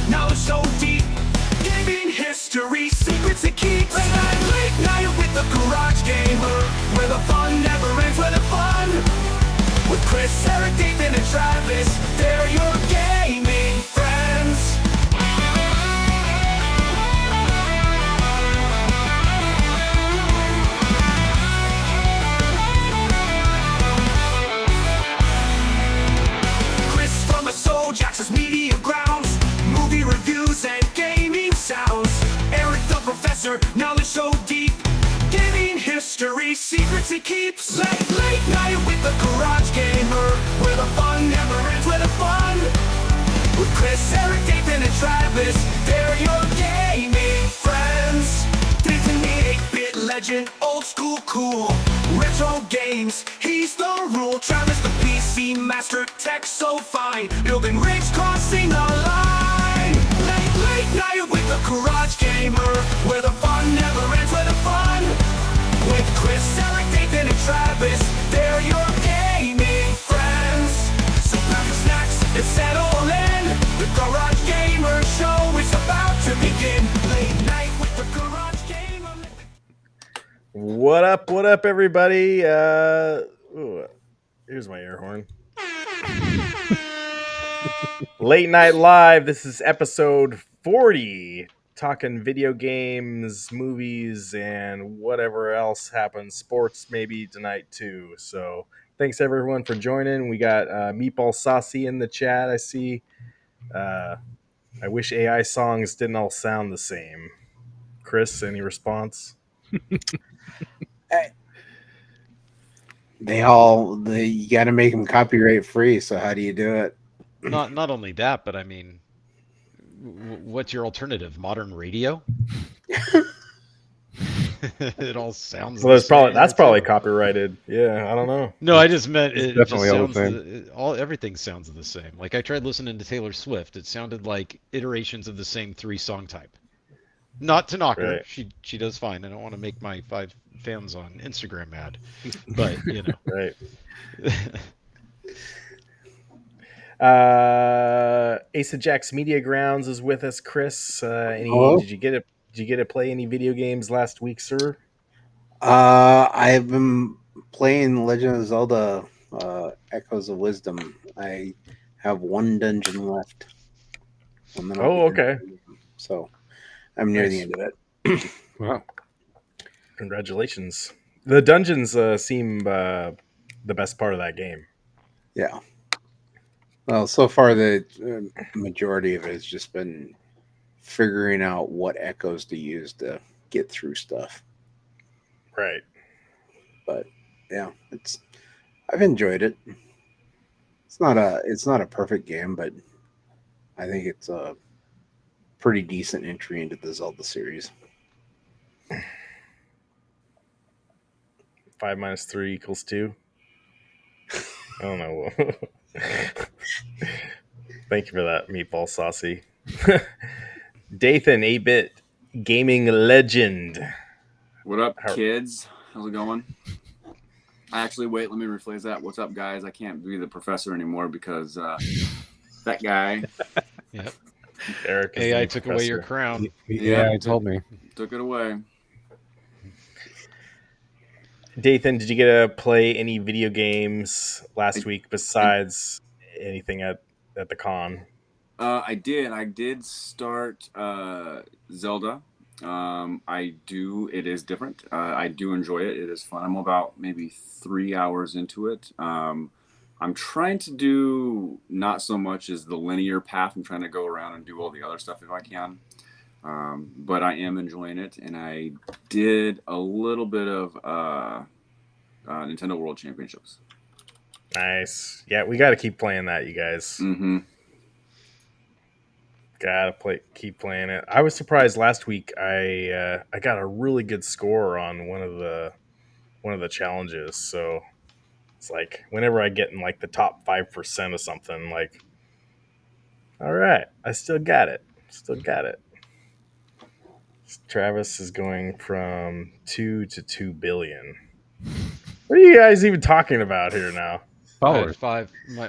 knowledge so deep. Gaming history, secrets it keeps. Late night with the Garage Gamer, where the fun never ends, where the fun. With Chris, Eric, Dathan, and Travis, they're your gaming friends. Chris from the Soul Jackson's Media Grounds, movie reviews and gaming sounds. Eric the Professor, knowledge so deep. Gaming history, secrets he keeps. Late night with the Garage Gamer, where the fun never ends, where the fun. With Chris, Eric, Dathan, and Travis, they're your gaming friends. Dathan the 8-bit legend, old school cool. Retro games, he's the rule. Travis the PC master, tech so fine. Building rigs, crossing the line. Late night with the Garage Gamer, where the fun never ends, where the fun. With Chris, Eric, Dathan, and Travis, they're your gaming friends. So grab your snacks and settle in. The Garage Gamer Show is about to begin. Late night with the Garage Gamer. What up, everybody? Here's my air horn. Late Night Live. This is episode 40. Talking video games, movies, and whatever else happens. Sports maybe tonight too. So thanks everyone for joining. We got Meatball Saucy in the chat. I see. I wish AI songs didn't all sound the same. Chris, any response? You got to make them copyright free. So how do you do it? Not only that, but I mean, what's your alternative? Modern radio? It all sounds. Well, that's probably copyrighted. Yeah, I don't know. No, I just meant it definitely just all the sounds everything sounds the same. Like I tried listening to Taylor Swift, it sounded like iterations of the same 3-song type. Not to knock her, Right. she does fine. I don't want to make my 5 fans on Instagram mad, but you know. Right. Ace of Jack's Media Grounds is with us. Chris, Hello? did you get to play any video games last week, sir? I've been playing Legend of Zelda Echoes of Wisdom. I have one dungeon left. And then I'll be Okay. done. So I'm near the end of it. Wow. Congratulations. The dungeons seem the best part of that game. Yeah. Well, so far the majority of it has just been figuring out what echoes to use to get through stuff. Right. But yeah, I've enjoyed it. It's not a perfect game, but I think it's a pretty decent entry into the Zelda series. 5 minus 3 equals 2. I don't know. Thank you for that, Meatball Saucy. Dathan, 8-bit gaming legend. What up, kids? How's it going? Let me rephrase that. What's up, guys? I can't be the professor anymore because that guy. Yep. Eric is AI the took professor. away your crown. Yeah, he told me. Took it away. Dathan, did you get to play any video games last week besides anything at the con? I did start Zelda. It is different. I do enjoy it. It is fun. I'm about maybe 3 hours into it. I'm trying to do not so much as the linear path. I'm trying to go around and do all the other stuff if I can. But I am enjoying it, and I did a little bit of Nintendo World Championships. Nice. Yeah, we got to keep playing that, you guys. Mm-hmm. Keep playing it. I was surprised last week. I got a really good score on one of the challenges. So it's like whenever I get in like the top 5% of something, like, all right, I still got it. Travis is going from 2 to 2 billion. What are you guys even talking about here now? Followers.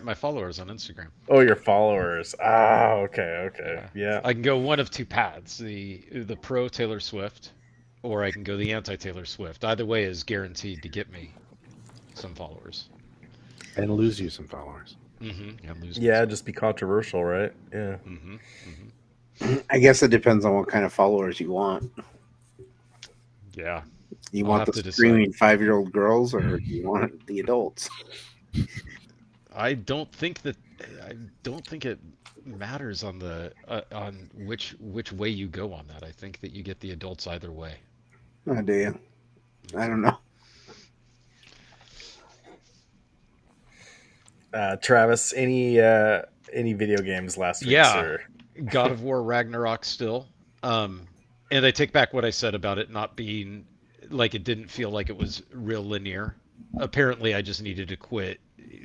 my followers on Instagram. Oh, your followers. Ah, okay. Yeah. I can go one of two paths: the pro Taylor Swift, or I can go the anti Taylor Swift. Either way is guaranteed to get me some followers. And lose you some followers. And lose me Yeah, some. just be controversial, right? Yeah. I guess it depends on what kind of followers you want. Yeah. You I'll want have the to screaming 5-year-old girls, or do you want the adults? I don't think it matters on the on which way you go on that. I think that you get the adults either way. Oh, do you? I don't know. Travis, any video games last week, Yeah, sir? God of War Ragnarok still. And I take back what I said about it not being like it didn't feel like it was real linear. Apparently, I just needed to quit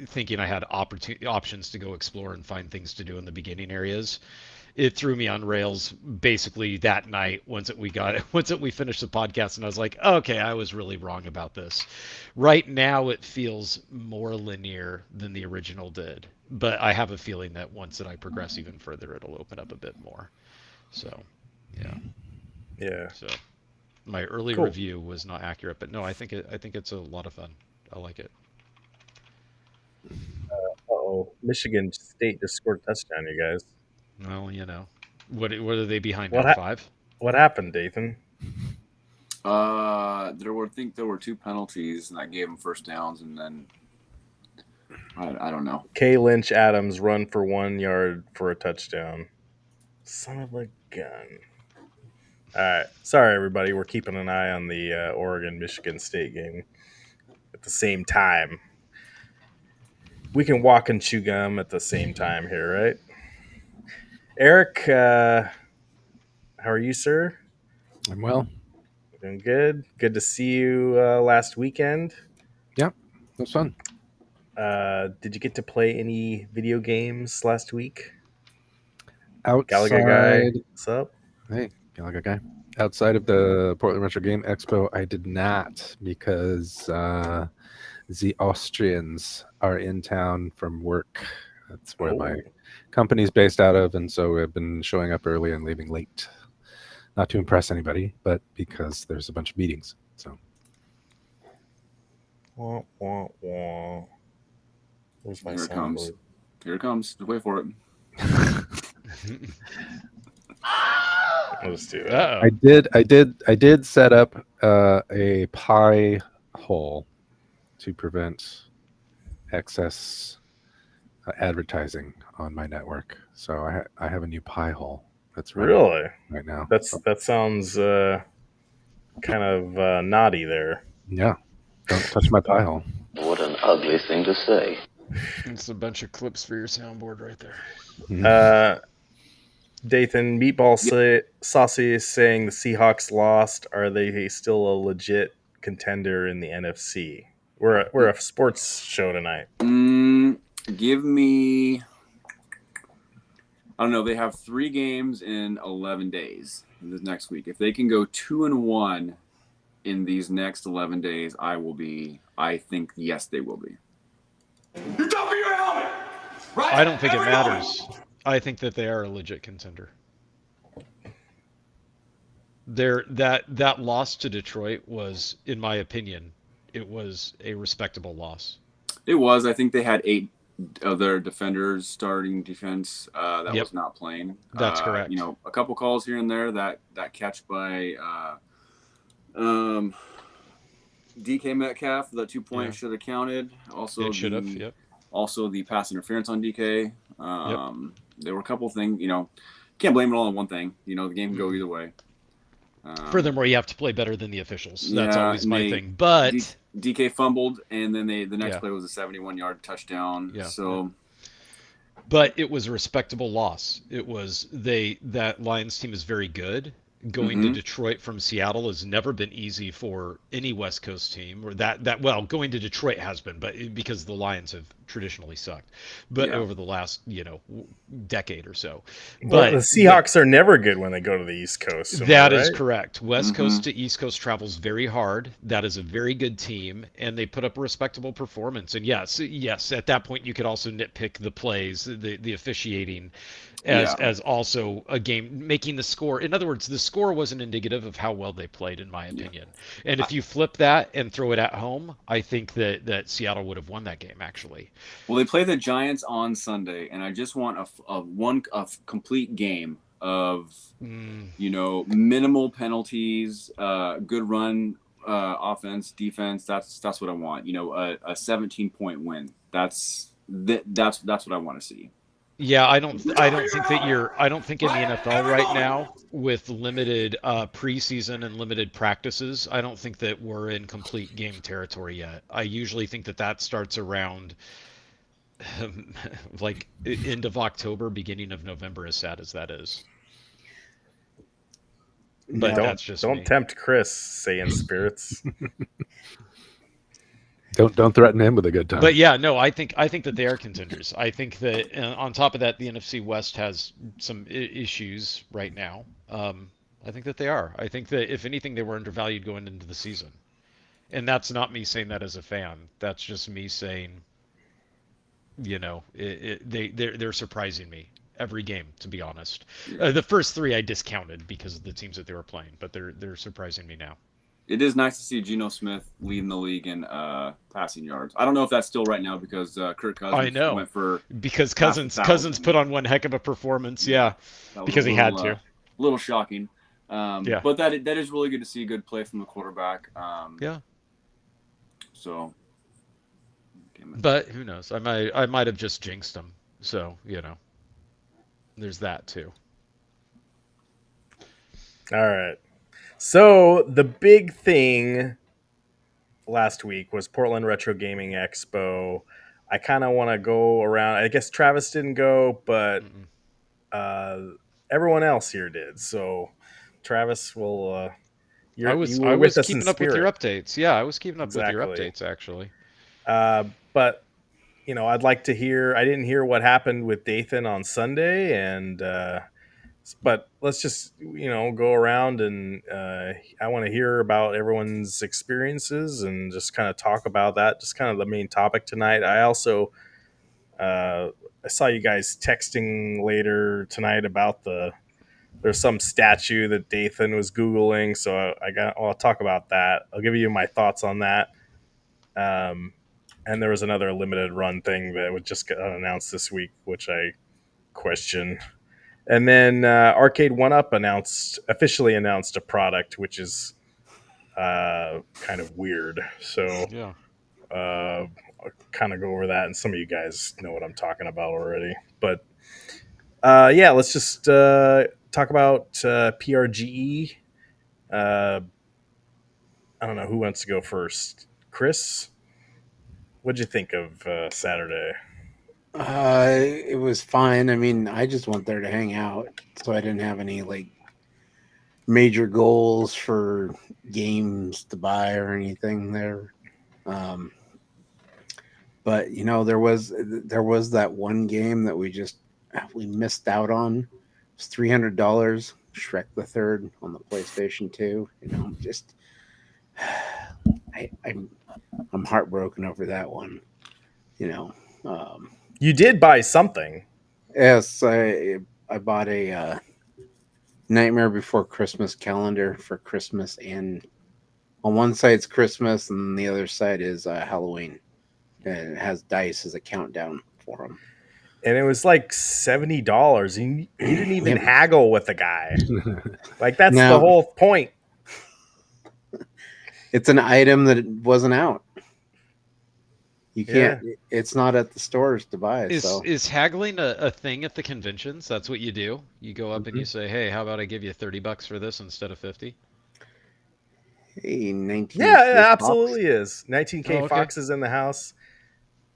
thinking I had options to go explore and find things to do in the beginning areas. It threw me on rails basically that night once we finished the podcast, and I was like, okay, I was really wrong about this. Right now it feels more linear than the original did, but I have a feeling that once that I progress even further it'll open up a bit more. So Yeah. so my early Cool. review was not accurate, but no, I think it's a lot of fun. I like it. Uh-oh. Michigan State just scored a touchdown, you guys. Well, what are they behind What now? ha- 5? What happened, Dathan? I think there were 2 penalties, and that gave them first downs, and then I don't know. K. Lynch Adams run for 1 yard for a touchdown. Son of a gun. All right. Sorry, everybody. We're keeping an eye on the Oregon-Michigan State game at the same time. We can walk and chew gum at the same time here, right? Eric, how are you, sir? I'm well. Doing good. Good to see you last weekend. Yeah, it was fun. Did you get to play any video games last week? Outside, Galaga guy, what's up? hey, Galaga guy. Outside of the Portland Retro Game Expo, I did not because the Austrians are in town from work. That's where my company's based out of, and so I've been showing up early and leaving late. Not to impress anybody, but because there's a bunch of meetings. So Wah, wah, wah. Where's my Here it comes. soundboard? Here it comes. Just wait for it. Let's do that. I did set up a pie hole to prevent excess advertising on my network. So I have a new pie hole that's running Really? right now. That sounds kind of naughty there. Yeah. Don't touch my pie hole. What an ugly thing to say. It's a bunch of clips for your soundboard right there. Mhm. Dathan, Meatball Saucy is saying the Seahawks lost. Are they still a legit contender in the NFC? We're a sports show tonight. Give me. I don't know. They have 3 games in 11 days this next week. If they can go 2-1 in these next 11 days, I think yes, they will be. You're top of your helmet! Right? I don't think it Everyone! matters. I think that they are a legit contender. That loss to Detroit was, in my opinion, it was a respectable loss. It was. I think they had 8 of their defenders starting defense that Yep. was not playing. That's correct. A couple calls here and there. That catch by DK Metcalf, the 2 points should have counted. Also, It should have. Yep. Also, the pass interference on DK. There were a couple things. Can't blame it all on one thing. The game can go either way. Furthermore, you have to play better than the officials. That's always my they- thing. But DK fumbled, and then the next Yeah. play was a 71-yard touchdown. Yeah. So but it was a respectable loss. It was that Lions team is very good, Going to Detroit from Seattle has never been easy for any West Coast team, or that well, going to Detroit has been, but because the Lions have traditionally sucked, but Yeah. over the last decade or so. Well, the But Seahawks are never good when they go to the East Coast. Am I that is right? correct. West Mm-hmm. Coast to East Coast travels very hard. That is a very good team, and they put up a respectable performance. And yes, at that point you could also nitpick the plays, the officiating, Yeah. as also a game making the score. In other words, the score wasn't indicative of how well they played, in my Yeah. opinion. And if you flip that and throw it at home, I think that Seattle would have won that game actually. Well, they play the Giants on Sunday, and I just want a complete game of Mm, minimal penalties, good run, offense, defense. That's what I want. A 17-point win. That's what I want to see. Yeah, I don't think in the NFL right now with limited preseason and limited practices, I don't think that we're in complete game territory yet. I usually think that starts around like end of October, beginning of November, as sad as that is. But No, that's just Don't me. tempt Chris, saying spirits. Don't threaten him with a good time. But yeah, no, I think that they are contenders. I think that on top of that, the NFC West has some issues right now. I think that they are. I think that if anything, they were undervalued going into the season, and that's not me saying that as a fan. That's just me saying, they're surprising me every game, to be honest. Yeah. The first three I discounted because of the teams that they were playing, but they're surprising me now. It is nice to see Geno Smith leading the league in passing yards. I don't know if that's still right now because Kirk I Cousins know went for because half a Cousins thousand. put on one heck of a performance. Yeah, Yeah, that was a because he had to. little shocking. Yeah, But that is really good to see good play from the quarterback. yeah. So, damn it. But who knows? I might have just jinxed him. So there's that too. All right. So the big thing last week was Portland Retro Gaming Expo. I kind of want to go around. I guess Travis didn't go, but Mm-mm. uh, everyone else here did. So Travis will. I You was were I with was us in keeping up with your spirit, updates. Yeah, I was keeping up with your exactly. updates actually. But I'd like to hear. I didn't hear what happened with Dathan on Sunday, and but let's just go around and I want to hear about everyone's experiences and just kind of talk about that. Just kind of the main topic tonight. I also I saw you guys texting later tonight about there's some statue that Dathan was googling, so I'll talk about that. I'll give you my thoughts on that. Um, and there was another limited run thing that was just got announced this week, which I question. And then Arcade One Up officially announced a product, which is kind of weird. So Yeah. I'll kind of go over that, and some of you guys know what I'm talking about already. But yeah, let's just talk about PRGE. Uh, I don't know who wants to go first. Chris, what'd you think of Saturday? it was fine. I mean, I just went there to hang out, so I didn't have any like major goals for games to buy or anything there. Um, but there was that one game that we missed out on. It was $300. Shrek the Third on the PlayStation 2. Just I'm heartbroken over that one. You know, um, You did buy something. yes, I bought a Nightmare Before Christmas calendar for Christmas, and on one side it's Christmas, and the other side is Halloween. And it has dice as a countdown for them. And it was like $70. You didn't even Yep. haggle with the guy. Like that's the Now whole point. it's an item that wasn't out. You can't. Yeah. It's not at the stores to buy. Is So is haggling a thing at the conventions? That's what you do. You go up and you Mhm. say, "Hey, how about I give you $30 for this instead of 50?" hey, 19 Yeah, it Fox. absolutely is. 19K Oh, okay. Fox is in the house.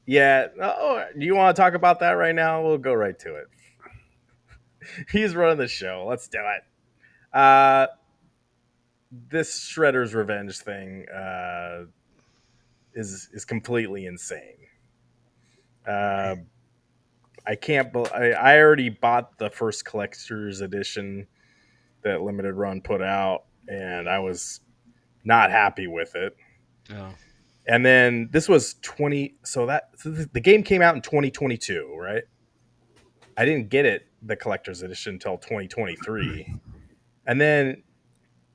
Yeah. Oh, do you want to talk about that right now? We'll go right to it. He's running the show. Let's do it. Uh, this Shredder's Revenge thing is completely insane. Uh, I can't. I already bought the first collector's edition that Limited Run put out, and I was not happy with it. Oh. And then this was 20. So the game came out in 2022, right? I didn't get it the collector's edition until 2023, and then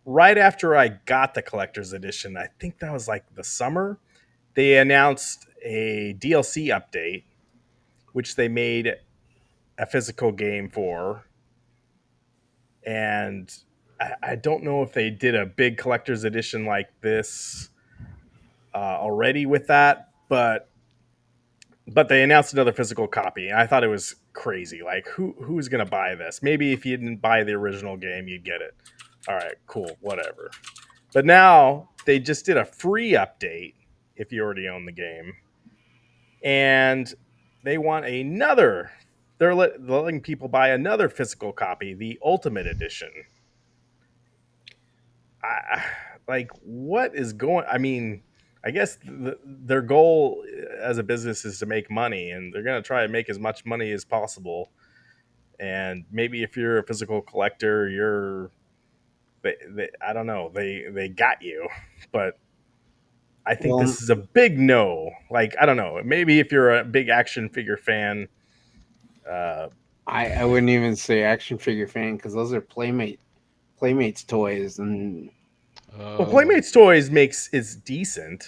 right after I got the collector's edition, I think that was like the summer, they announced a DLC update, which they made a physical game for. And I don't know if they did a big collector's edition like this already with that, but they announced another physical copy. And I thought it was crazy. Like, who's gonna buy this? Maybe if you didn't buy the original game, you'd get it. All right, cool, whatever. But now they just did a free update if you already own the game, and they want another. They're letting people buy another physical copy, the Ultimate Edition. Like, what is going? I mean, I guess their goal as a business is to make money, and they're going to try to make as much money as possible. And maybe if you're a physical collector, I don't know, they got you, but I think Well, this is a big no. Like, I don't know. Maybe if you're a big action figure fan, uh, I wouldn't even say action figure fan because those are Playmates toys, and well, Oh. Playmates Toys makes is decent.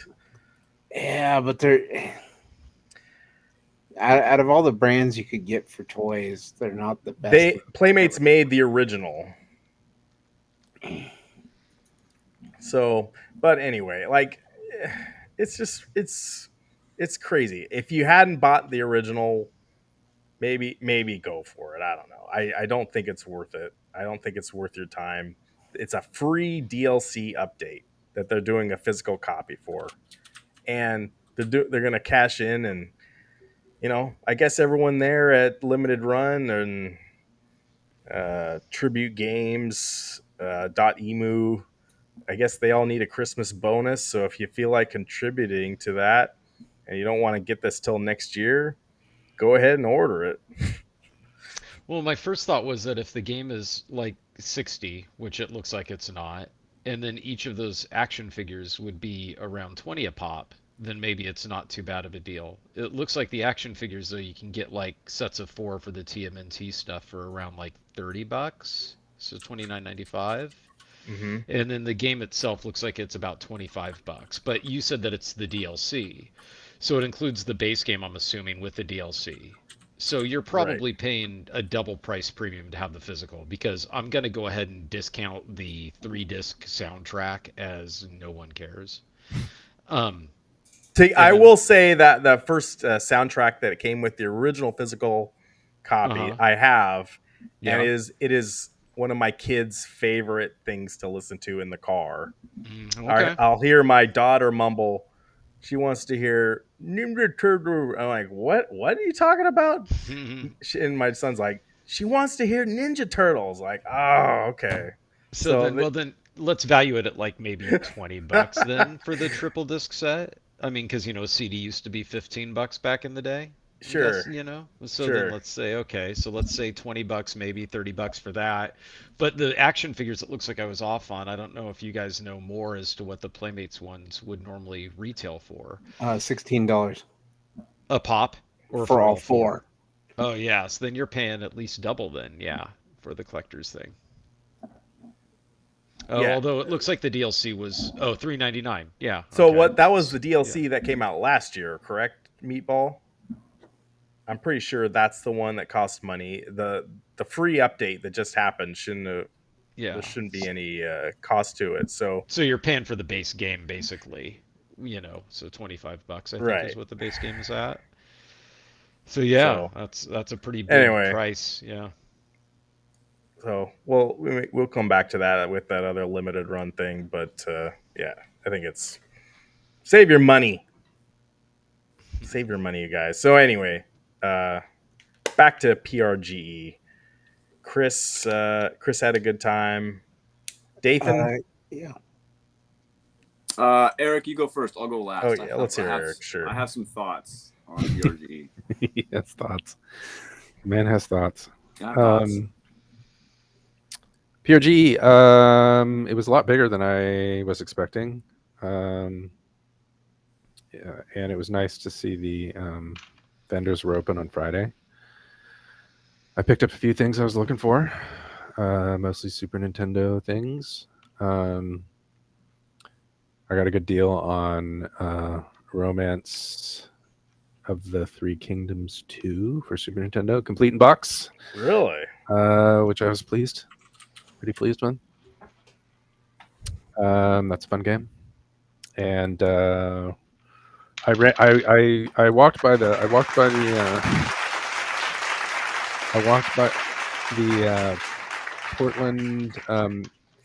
yeah, but they're out of all the brands you could get for toys, they're not the best. They Playmates made the original. So, but anyway, like, it's just it's crazy. If you hadn't bought the original, maybe go for it. I don't know. I don't think it's worth it. I don't think it's worth your time. It's a free DLC update that they're doing a physical copy for, and they're gonna cash in. And I guess everyone there at Limited Run and Tribute Games .emu, I guess they all need a Christmas bonus. So if you feel like contributing to that and you don't want to get this till next year, go ahead and order it. Well, my first thought was that if the game is like 60, which it looks like it's not, and then each of those action figures would be around 20 a pop, then maybe it's not too bad of a deal. It looks like the action figures though you can get like sets of 4 for the TMNT stuff for around like $30, so 29.95. Mm-hmm. And then the game itself looks like it's about $25. But you said that it's the DLC. So it includes the base game, I'm assuming, with the DLC. So you're Right. probably paying a double price premium to have the physical because I'm going to go ahead and discount the 3-disc soundtrack as no one cares. I And then will say that the first soundtrack that came with the original physical copy uh-huh. I have, and Yeah. it is one of my kids' favorite things to listen to in the car. Okay. I'll hear my daughter mumble. She wants to hear Ninja Turtle. I'm like, what? What are you talking about? And my son's like, she wants to hear Ninja Turtles. Like, oh, okay. So So, then, well, then let's value it at like maybe $20 then for the triple disc set. I mean, because CD used to be $15 back in the day. I'm sure, guessing. So then sure. let's say okay, so let's say $20, maybe $30 for that. But the action figures, it looks like I was off on. I don't know if you guys know more as to what the Playmates ones would normally retail for. $16 A pop or for for all all four? four. Oh yeah, so then you're paying at least double then, yeah, for the collector's thing. Oh, Yeah. although it looks like the DLC was $3.99. Yeah, So okay. what? That was the Yeah. DLC that came out last year, correct? Meatball. I'm pretty sure that's the one that cost money. The free update that just happened shouldn't have, there Yeah. shouldn't be any cost to it. So So you're paying for the base game basically, so $25 I think is right. what the base game is at. So yeah, So that's a pretty big anyway, price, yeah. so we'll come back to that with that other limited run thing. But yeah, I think it's save your money, you guys. So anyway, uh, back to PRGE. Chris had a good time. Dathan? Yeah. Eric, you go first. I'll go last. Oh, yeah, let's hear Eric, sure. I have some thoughts on PRGE. He has thoughts. Man has thoughts. Got thoughts. PRG, it was a lot bigger than I was expecting. Yeah, and it was nice to see the vendors were open on Friday. I picked up a few things I was looking for, mostly Super Nintendo things. I got a good deal on Romance of the Three Kingdoms 2 for Super Nintendo, complete in box. Really? Which I was pretty pleased with. That's a fun game. And I walked by the Portland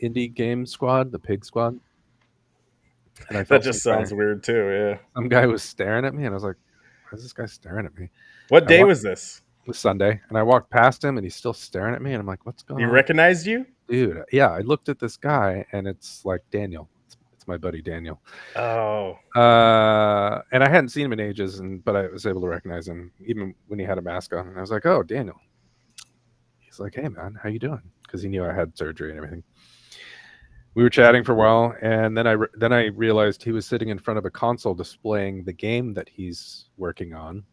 indie game squad, the Pig Squad, and I That felt just sounds weird too, yeah. some guy was staring at me, and I was like, "Why is this guy staring at me?" What day was this? It was Sunday, and I walked past him, and he's still staring at me, and I'm like, "What's going He on?" recognized you? Dude, yeah, I looked at this guy, and it's like Daniel. It's my buddy Daniel. Oh. And I hadn't seen him in ages, but I was able to recognize him even when he had a mask on. And I was like, "Oh, Daniel." He's like, "Hey, man, how you doing?" Because he knew I had surgery and everything. We were chatting for a while, and then I realized he was sitting in front of a console displaying the game that he's working on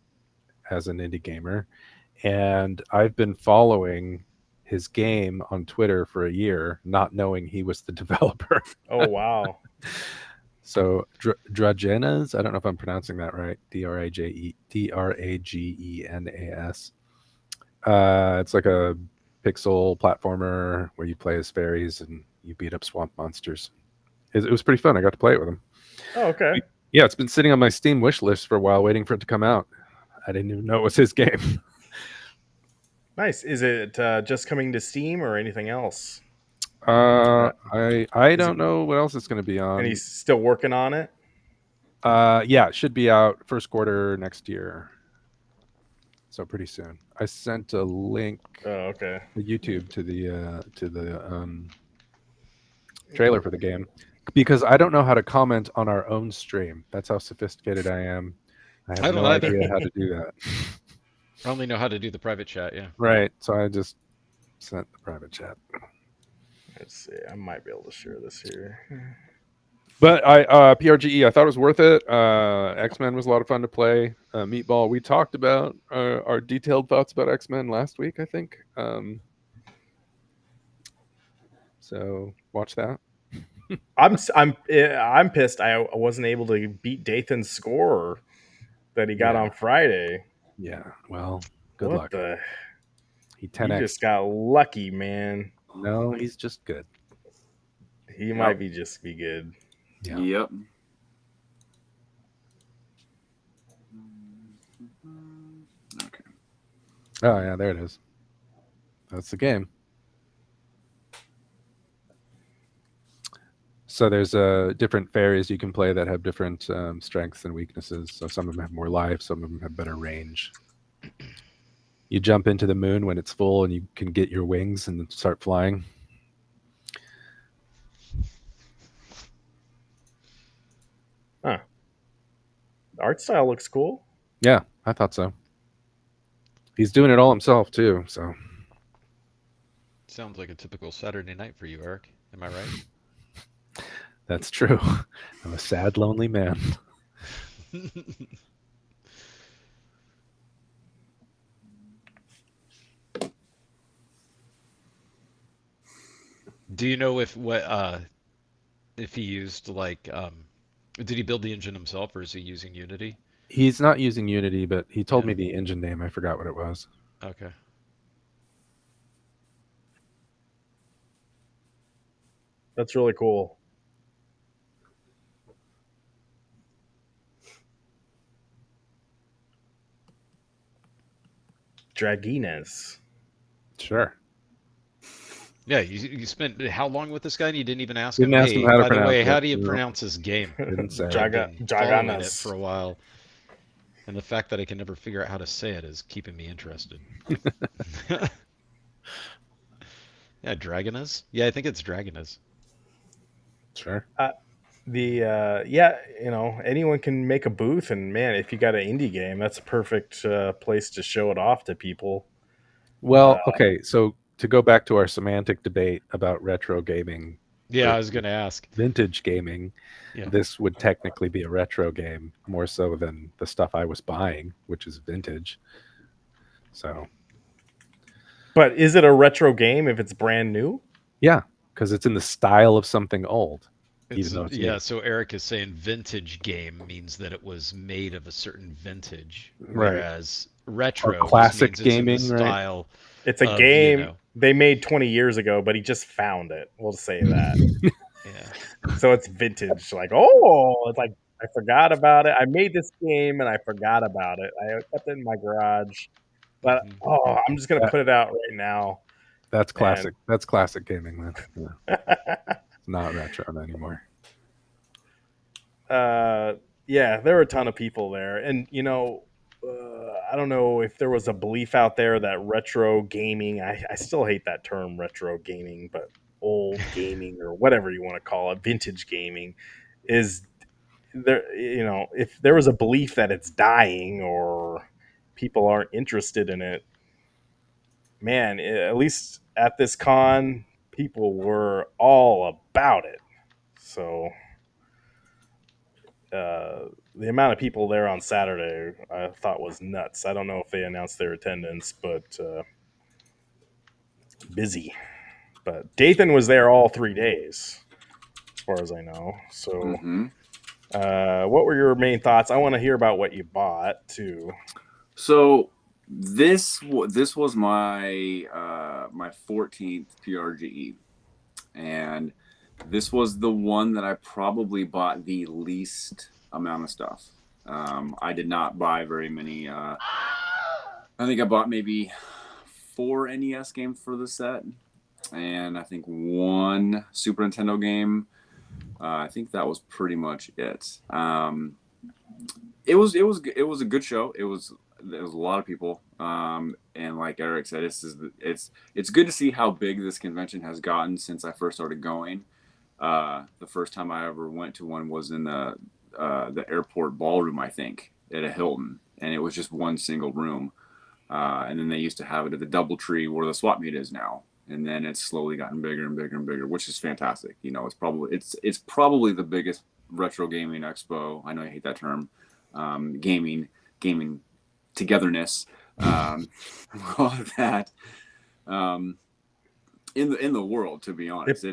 as an indie gamer, and I've been following his game on Twitter for a year, not knowing he was the developer. Oh, wow. So Dragenas, I don't know if I'm pronouncing that right. Dragenas. It's like a pixel platformer where you play as fairies and you beat up swamp monsters. It was pretty fun. I got to play it with him. Oh, okay. Yeah, it's been sitting on my Steam wish list for a while, waiting for it to come out. I didn't even know it was his game. Nice. Is it just coming to Steam or anything else? I don't know what else it's going to be on. And he's still working on it? Yeah, it should be out first quarter next year. So pretty soon. I sent a link to YouTube to the trailer for the game because I don't know how to comment on our own stream. That's how sophisticated I am. I have no idea how to do that. I only know how to do the private chat, yeah. Right. So I just sent the private chat. Let's see. I might be able to share this here. But PRGE, I thought it was worth it. X-Men was a lot of fun to play. Meatball, we talked about our detailed thoughts about X-Men last week, I think. So watch that. I'm pissed. I wasn't able to beat Dathan's score that he got on Friday. Yeah. Well, good luck. He just got lucky, man. No, he's just good. He might just be good. Yeah. Yep. Okay. Oh yeah, there it is. That's the game. So there's different fairies you can play that have different strengths and weaknesses. So some of them have more life, some of them have better range. You jump into the moon when it's full, and you can get your wings and start flying. Huh. The art style looks cool. Yeah, I thought so. He's doing it all himself too, so. Sounds like a typical Saturday night for you, Eric. Am I right? That's true. I'm a sad, lonely man. Do you know if he used did he build the engine himself or is he using Unity? He's not using Unity, but he told me the engine name. I forgot what it was. Okay. That's really cool. Dragenas. Sure. Yeah, you spent how long with this guy and you didn't even ask him, how to by the way, it. how do you pronounce this game? Didn't say. Following it for a while. And the fact that I can never figure out how to say it is keeping me interested. Yeah, Dragonas? Yeah, I think it's Dragonas. Sure. Yeah, anyone can make a booth, and man, if you got an indie game, that's a perfect place to show it off to people. Well, okay, so to go back to our semantic debate about retro gaming Yeah, I was versus going to ask. vintage gaming, Yeah. this would technically be a retro game more so than the stuff I was buying, which is vintage. So, But is it a retro game if it's brand new? yeah, because it's in the style of something old, even though it's new. So Eric is saying vintage game means that it was made of a certain vintage, Right. whereas Or retro just classic means it's in the gaming, right? style It's a of, game they made 20 years ago, but he just found it. We'll say that. yeah. So it's vintage. Like, oh, it's like I forgot about it. I made this game and I forgot about it. I kept it in my garage, but Mhm. I'm just gonna put it out right now. That's And classic. That's classic gaming then. Yeah. It's not retro anymore. yeah, there were a ton of people there, and I don't know if there was a belief out there that retro gaming. I still hate that term, retro gaming, but old gaming or whatever you want to call it, vintage gaming, is there. If there was a belief that it's dying or people aren't interested in it, man, at least at this con, people were all about it. So the amount of people there on Saturday I thought was nuts. I don't know if they announced their attendance, but busy. But Dathan was there all 3 days, as far as I know. So, Mm-hmm. what were your main thoughts? I want to hear about what you bought too. So this was my my 14th PRGE, and this was the one that I probably bought the least amount of stuff. I did not buy very many. I think I bought maybe 4 NES games for the set, and I think 1 Super Nintendo game. I think that was pretty much it. It was a good show. There was a lot of people, and like Eric said, it's good to see how big this convention has gotten since I first started going. The first time I ever went to one was in the airport ballroom, I think, at a Hilton, and it was just one single room. And then they used to have it at the DoubleTree where the swap meet is now, and then it's slowly gotten bigger and bigger and bigger, which is fantastic. It's probably the biggest retro gaming expo. I know I hate that term, gaming togetherness, all of that, in the world. To be honest,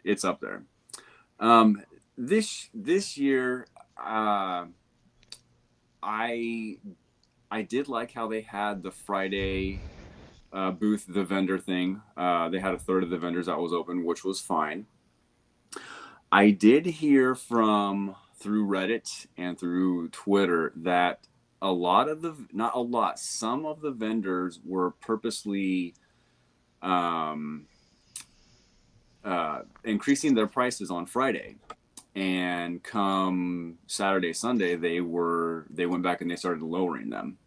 it's up there. This year, I I did like how they had the Friday booth, the vendor thing. They had a third of the vendors that was open, which was fine. I did hear from through Reddit and through Twitter that a lot of not a lot, some of the vendors were purposely um, increasing their prices on Friday. And come Saturday, Sunday, they went back and they started lowering them.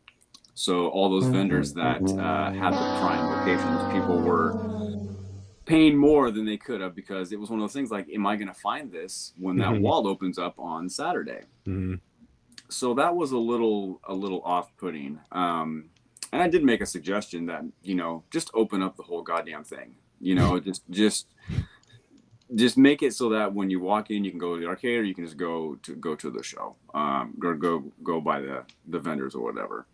So all those vendors that had the prime locations, people were paying more than they could have, because it was one of those things like, am I going to find this when that Mhm. wall opens up on Saturday? Mhm. So that was a little off-putting. And I did make a suggestion that, just open up the whole goddamn thing. Just make it so that when you walk in, you can go to the arcade, or you can just go to the show, go by the vendors or whatever.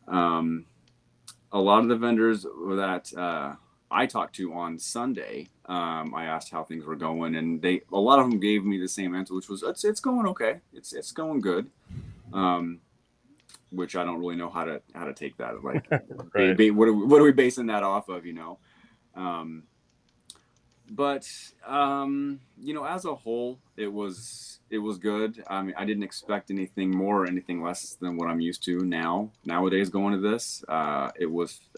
A lot of the vendors that I talked to on Sunday, I asked how things were going, and a lot of them gave me the same answer, which was it's going okay, it's going good. Which I don't really know how to take that. Like, Right. what are we basing that off of? But as a whole, it was good. I mean, I didn't expect anything more or anything less than what I'm used to nowadays going to this. I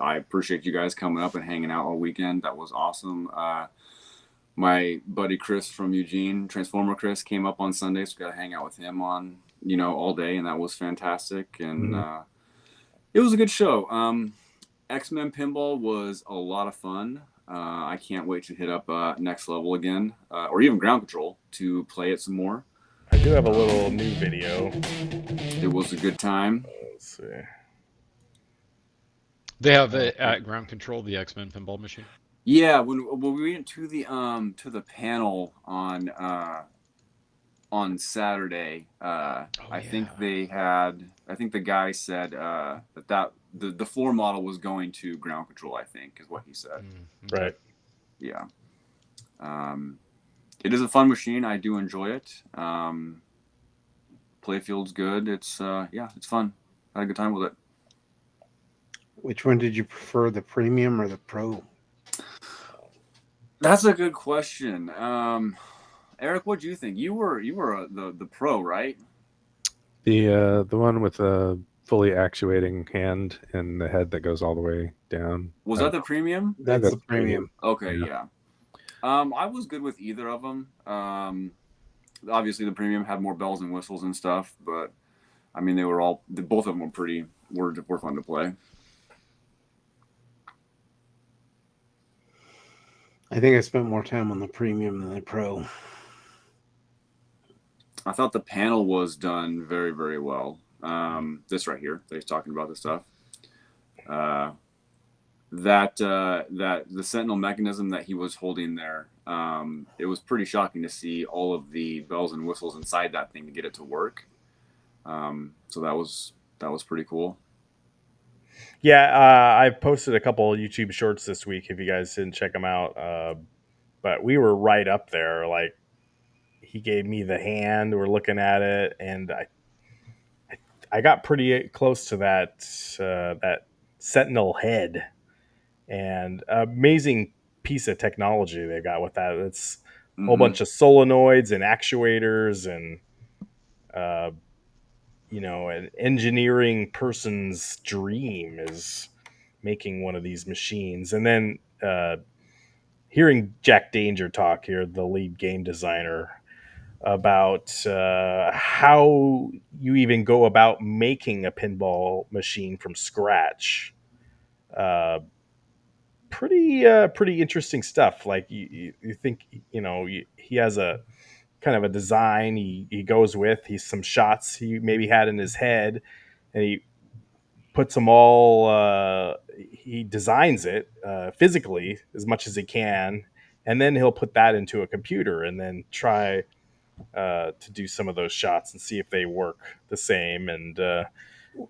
appreciate you guys coming up and hanging out all weekend. That was awesome. My buddy Chris from Eugene, Transformer Chris, came up on Sunday, so we got to hang out with him on all day, and that was fantastic. And Mhm. it was a good show. X-Men Pinball was a lot of fun. I can't wait to hit up Next Level again, or even Ground Control to play it some more. I do have a little new video. It was a good time. Let's see. They have it at Ground Control, the X-Men pinball machine. Yeah, when we went to the panel on Saturday, I think they had. I think the guy said that the floor model was going to Ground Control. I think is what he said. Okay. Right. Yeah. It is a fun machine. I do enjoy it. Playfield's good. It's it's fun. I had a good time with it. Which one did you prefer, the premium or the pro? That's a good question. Eric, what do you think? You were the pro, right? The one with a fully actuating hand and the head that goes all the way down. Was that the premium? That's the premium. Okay, Yeah. I was good with either of them. Obviously, the premium had more bells and whistles and stuff, but I mean, both of them were fun to play. I think I spent more time on the premium than the pro. I thought the panel was done very, very well. This right here, they're talking about this stuff. That the Sentinel mechanism that he was holding there, it was pretty shocking to see all of the bells and whistles inside that thing to get it to work. So that was pretty cool. Yeah, I posted a couple YouTube shorts this week. If you guys didn't check them out, but we were right up there. Like, he gave me the hand. We're looking at it, and I got pretty close to that Sentinel head, and amazing piece of technology they got with that. It's a whole bunch of solenoids and actuators, and an engineering person's dream is making one of these machines. And then hearing Jack Danger talk here, the lead game designer, about how you even go about making a pinball machine from scratch. Pretty interesting stuff. Like, you think, he has a kind of a design he goes with. He's some shots he maybe had in his head, and he puts them all. He designs it physically as much as he can, and then he'll put that into a computer and then try to do some of those shots and see if they work the same, and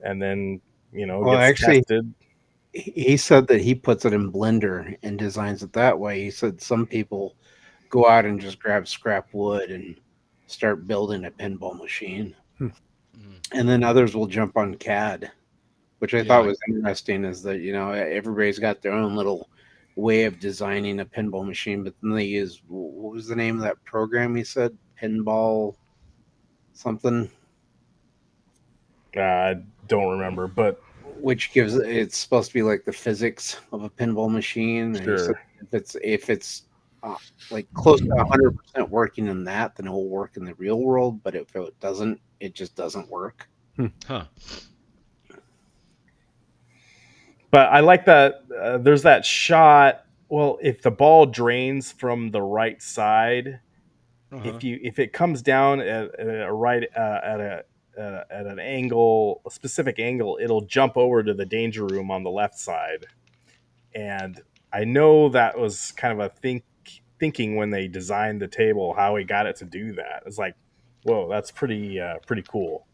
then Well, gets actually, tested. he said that he puts it in Blender and designs it that way. He said some people go out and just grab scrap wood and start building a pinball machine. And then others will jump on CAD, which I thought was interesting, is that, everybody's got their own little way of designing a pinball machine, but then they use, what was the name of that program he said? Pinball something? I don't remember, but Which gives, it's supposed to be like the physics of a pinball machine. And he said sure. if it's like close to 100% working in that, then it will work in the real world. But if it doesn't, it just doesn't work. Huh. But I like that there's that shot. Well, if the ball drains from the right side, if it comes down at an angle, a specific angle, it'll jump over to the danger room on the left side. And I know that was kind of a thinking when they designed the table, how he got it to do that. It's like, whoa, that's pretty cool.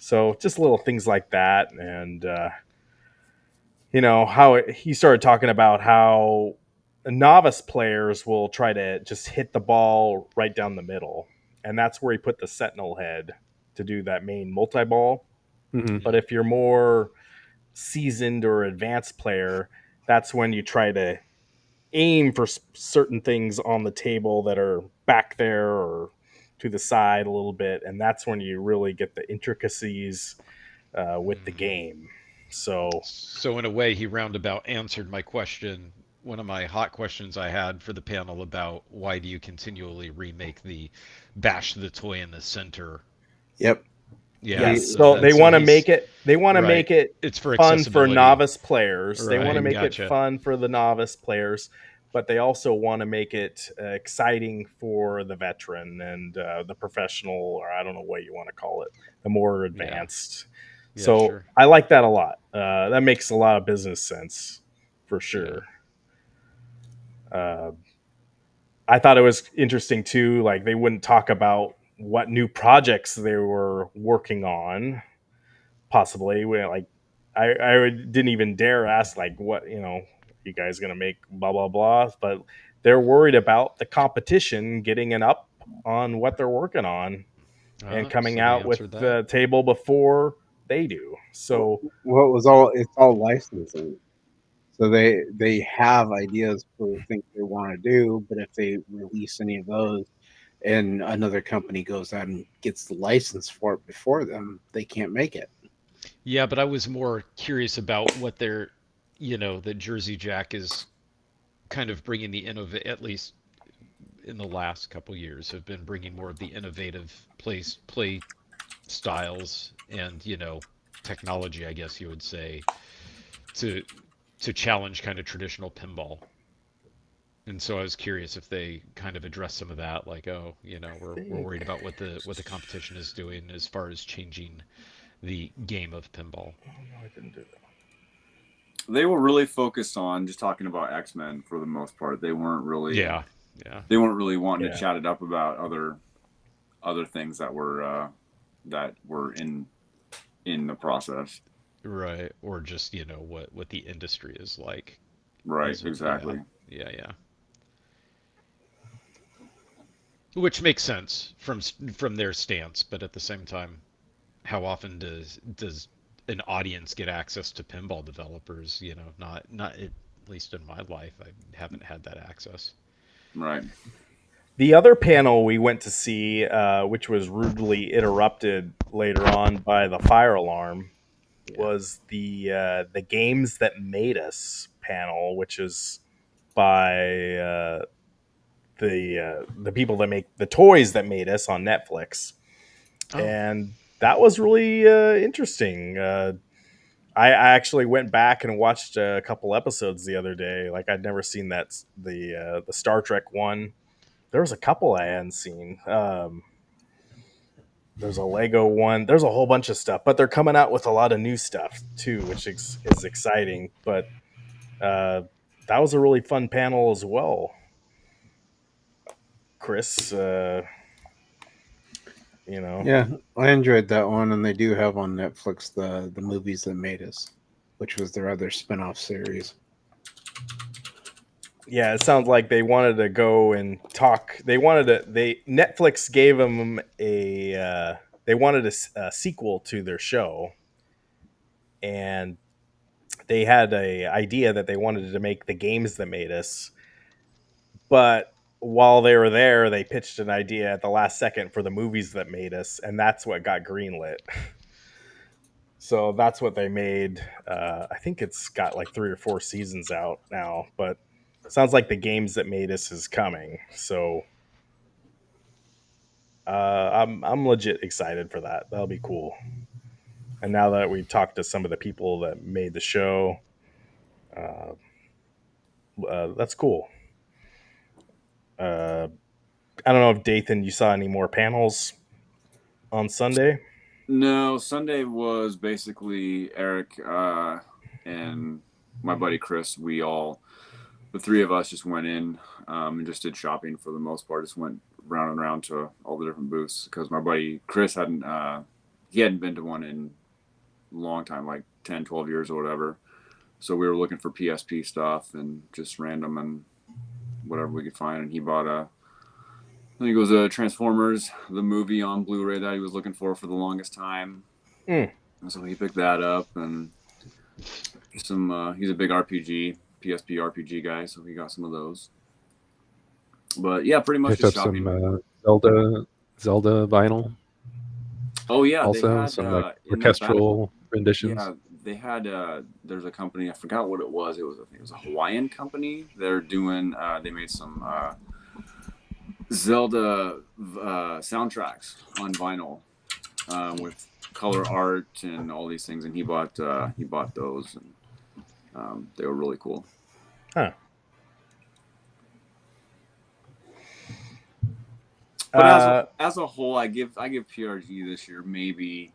So just little things like that, and how he started talking about how novice players will try to just hit the ball right down the middle, and that's where he put the Sentinel head to do that main multi-ball. But if you're more seasoned or advanced player, that's when you try to aim for certain things on the table that are back there or to the side a little bit, and that's when you really get the intricacies with the game. So in a way, he roundabout answered my question, one of my hot questions I had for the panel, about why do you continually remake the bash the toy in the center. Yep. Yeah. So they want to make it. They want to make it it's for fun for accessibility. novice players. They want to Right, make gotcha. it fun for the novice players, but they also want to make it exciting for the veteran and the professional, or I don't know what you want to call it, the more advanced. Yeah, So sure. I like that a lot. That makes a lot of business sense for Yeah. sure. I thought it was interesting too. Like they wouldn't talk about what new projects they were working on. Possibly, like didn't even dare ask like what you guys gonna make blah blah blah. But they're worried about the competition getting an up on what they're working on and coming So they out with answered that. the table before they do. So Well, it's all licensing. So they have ideas for things they want to do, but if they release any of those and another company goes out and gets the license for it before them, they can't make it. Yeah, but I was more curious about what their, that Jersey Jack is kind of bringing the innovate, at least in the last couple years, have been bringing more of the innovative play styles and technology, I guess you would say, to challenge kind of traditional pinball. And so I was curious if they kind of address some of that, like, oh, we're worried about what the competition is doing as far as changing the game of pinball. I didn't do that. They were really focused on just talking about X-Men for the most part. They weren't really Yeah, wanting Yeah. to chat it up about other things that were in the process. right. Or just what the industry is like. Right, exactly. Yeah. Which makes sense from their stance, but at the same time, how often does an audience get access to pinball developers? Not at least in my life, I haven't had that access. Right. The other panel we went to see, which was rudely interrupted later on by the fire alarm, was the games that made us panel, which is by the people that make the toys that made us on Netflix, Oh, and that was really interesting. I actually went back and watched a couple episodes the other day. Like I'd never seen the Star Trek one. There was a couple I hadn't seen. There's a Lego one. There's a whole bunch of stuff, but they're coming out with a lot of new stuff too, which is exciting. But uh, that was a really fun panel as well, Chris. You know, Yeah, I enjoyed that one, and they do have on Netflix the movies that made us, which was their other spin-off series. yeah, it sounds like they wanted to go and talk. They Netflix gave them they wanted a sequel to their show, and they had a idea that they wanted to make the games that made us. But while they were there, they pitched an idea at the last second for the movies that made us, and that's what got greenlit. So that's what they made. I think it's got like 3 or 4 seasons out now, but sounds like the games that made us is coming. So I'm legit excited for that. That'll be cool. And now that we've talked to some of the people that made the show, uh, that's cool. I don't know if Dathan, you saw any more panels on Sunday. No, Sunday was basically Eric and my buddy Chris. The three of us, just went in and just did shopping for the most part. Just went round and round to all the different booths because my buddy Chris hadn't been to one in a long time, like 10, 12 years or whatever. So we were looking for PSP stuff and just random and whatever we could find. And he bought I think it was a Transformers, the movie on Blu-ray that he was looking for the longest time. Mm. And so he picked that up, and he's a big PSP RPG guy, so he got some of those. But yeah, pretty much Picked just up shopping. some Zelda vinyl. Oh yeah, Also they had some like in that orchestral renditions. Yeah, they had. There's a company, I forgot what it was. I think it was a Hawaiian company. They're doing. They made some Zelda soundtracks on vinyl with color art and all these things, and he bought those, and they were really cool. Huh. But Uh, as a whole, I give PRG this year maybe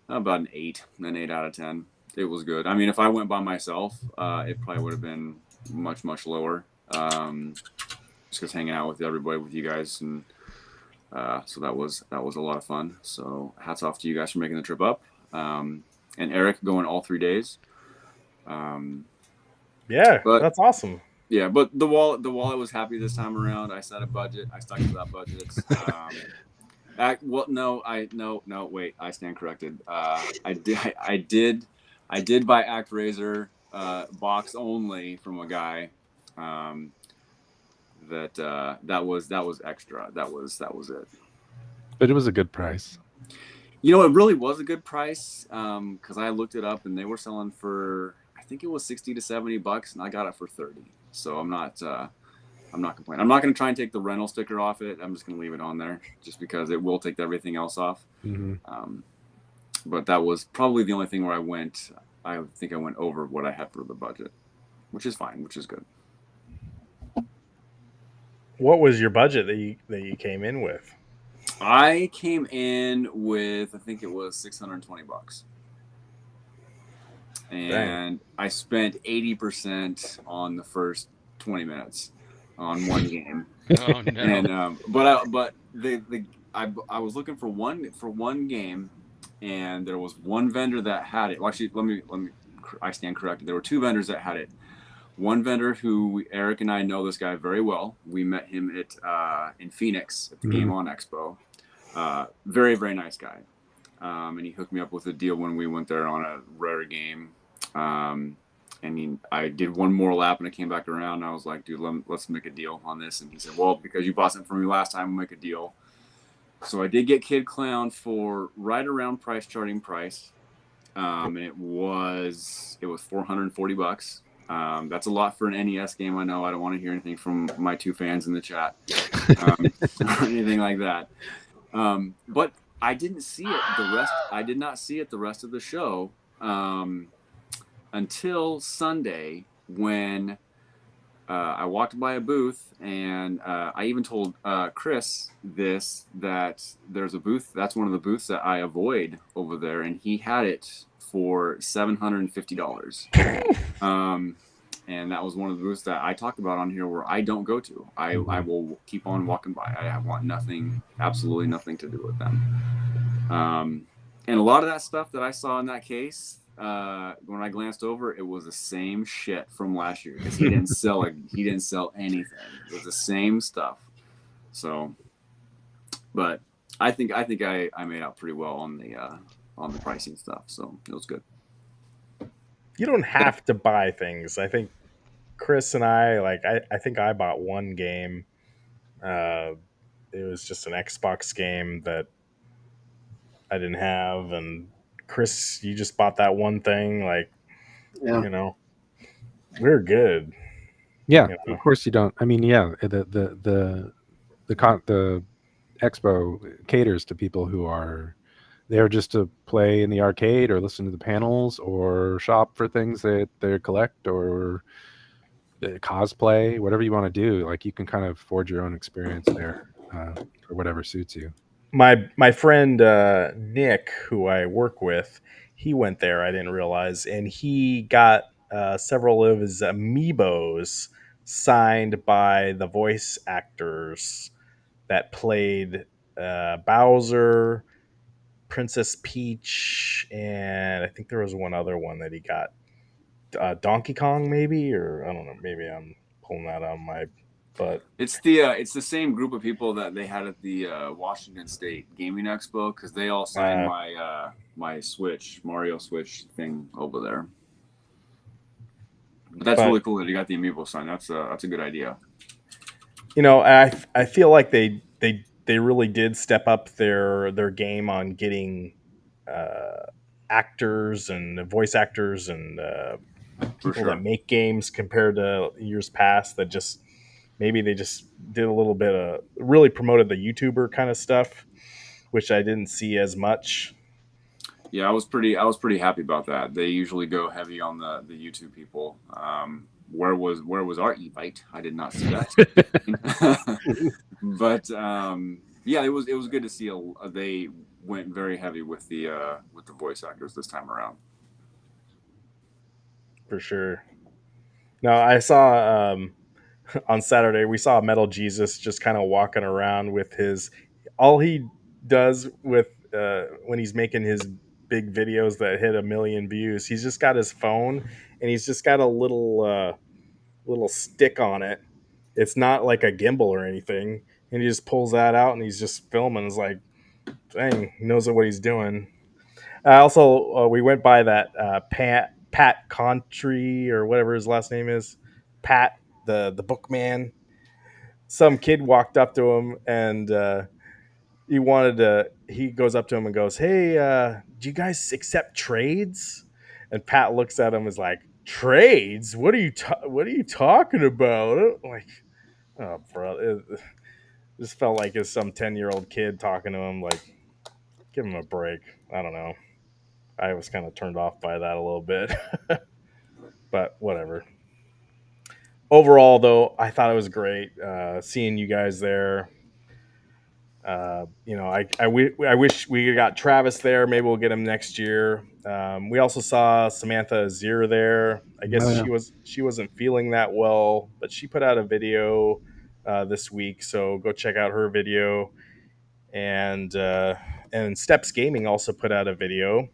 about an 8 out of 10. It was good. I mean, if I went by myself, it probably would have been much lower. Just because hanging out with everybody, with you guys, and so that was a lot of fun. So hats off to you guys for making the trip up, and Eric going all 3 days. Um, yeah, but that's awesome. yeah, but the wallet was happy this time around. I set a budget. I stuck to that budget. Well, no, no, wait, I stand corrected. I did buy ActRaiser box only from a guy. Um, that was extra. That was it. But it was a good price. You know, it really was a good price because I looked it up and they were selling for, I think it was 60 to $70, and I got it for 30. So I'm not complaining. I'm not going to try and take the rental sticker off it. I'm just going to leave it on there just because it will take everything else off. Mm-hmm. But that was probably the only thing where I think I went over what I had for the budget, which is fine, which is good. What was your budget that you came in with? I came in with, I think it was $620. And I spent 80% on the first 20 minutes on one game. Oh no. And but I was looking for one game, and there was one vendor that had it. Well, actually, let me I stand corrected. There were two vendors that had it. One vendor who Eric and I know this guy very well. We met him at in Phoenix at the Game On Expo. Very nice guy, and he hooked me up with a deal when we went there on a rare game. I did one more lap and I came back around and I was like, dude, let's make a deal on this. And he said, well, because you bought something from me last time, we'll make a deal. So I did get Kid Clown for right around price charting price. And it was $440. That's a lot for an NES game. I know I don't want to hear anything from my two fans in the chat, or anything like that. But I didn't see it I did not see it the rest of the show. Until Sunday when I walked by a booth, and I even told Chris that there's a booth. That's one of the booths that I avoid over there, and he had it for $750. And that was one of the booths that I talked about on here where I don't go to. I will keep on walking by. I want nothing, absolutely nothing to do with them. And a lot of that stuff that I saw in that case, when I glanced over, it was the same shit from last year because he didn't sell anything. It was the same stuff. So, but I think I made out pretty well on the pricing stuff. So it was good. You don't have to buy things. I think Chris and I think I bought one game. It was just an Xbox game that I didn't have, and Chris, you just bought that one thing. Like, Yeah. you know, we're good. Yeah, You know? of course you don't. I mean, yeah, the expo caters to people who are there just to play in the arcade or listen to the panels or shop for things that they collect or cosplay, whatever you want to do. Like you can kind of forge your own experience there for whatever suits you. My friend Nick, who I work with, he went there. I didn't realize, and he got several of his amiibos signed by the voice actors that played Bowser, Princess Peach, and I think there was one other one that he got. Donkey Kong, maybe, or I don't know. Maybe I'm pulling that out of my butt. It's the same group of people that they had at the Washington State Gaming Expo because they all signed my Mario Switch thing over there. But that's really cool that you got the amiibo sign. That's a good idea. You know, I feel like they really did step up their game on getting actors and voice actors and people that make games compared to years past that just maybe they just did a little bit of really promoted the YouTuber kind of stuff, which I didn't see as much. Yeah, I was pretty happy about that. They usually go heavy on the YouTube people. where was our Evite? I did not see that. But yeah, it was good to see. They went very heavy with the voice actors this time around. For sure. No, I saw on Saturday we saw Metal Jesus just kind of walking around with his all he does with when he's making his big videos that hit 1 million views. He's just got his phone and he's just got a little stick on it. It's not like a gimbal or anything, and he just pulls that out and he's just filming. It's like, dang, he knows what he's doing. Also, we went by that Pat Contry or whatever his last name is, Pat the bookman. Some kid walked up to him and he wanted to. He goes up to him and goes, "Hey, do you guys accept trades?" And Pat looks at him and is like, "Trades? What are you talking about?" I'm like, oh, bro, it just felt like it's some 10-year-old kid talking to him. Like, give him a break. I don't know. I was kind of turned off by that a little bit, but whatever. Overall, though, I thought it was great seeing you guys there. I wish we got Travis there. Maybe we'll get him next year. We also saw Samantha Azir there. I guess Oh, yeah. she wasn't feeling that well, but she put out a video this week, so go check out her video. And Steps Gaming also put out a video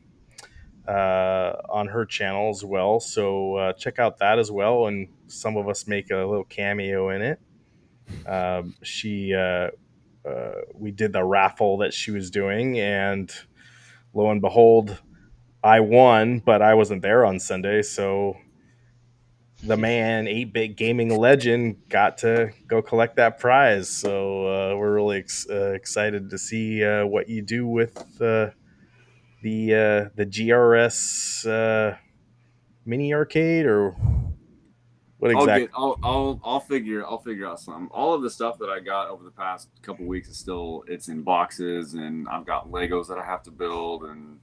on her channel as well. So check out that as well. And some of us make a little cameo in it. She We did the raffle that she was doing, and lo and behold, I won, but I wasn't there on Sunday, so the man, 8-bit gaming legend, got to go collect that prize. So we're really excited to see what you do with the GRS mini arcade, or what I'll get exactly? I'll figure out some. All of the stuff that I got over the past couple weeks is still it's in boxes, and I've got Legos that I have to build, and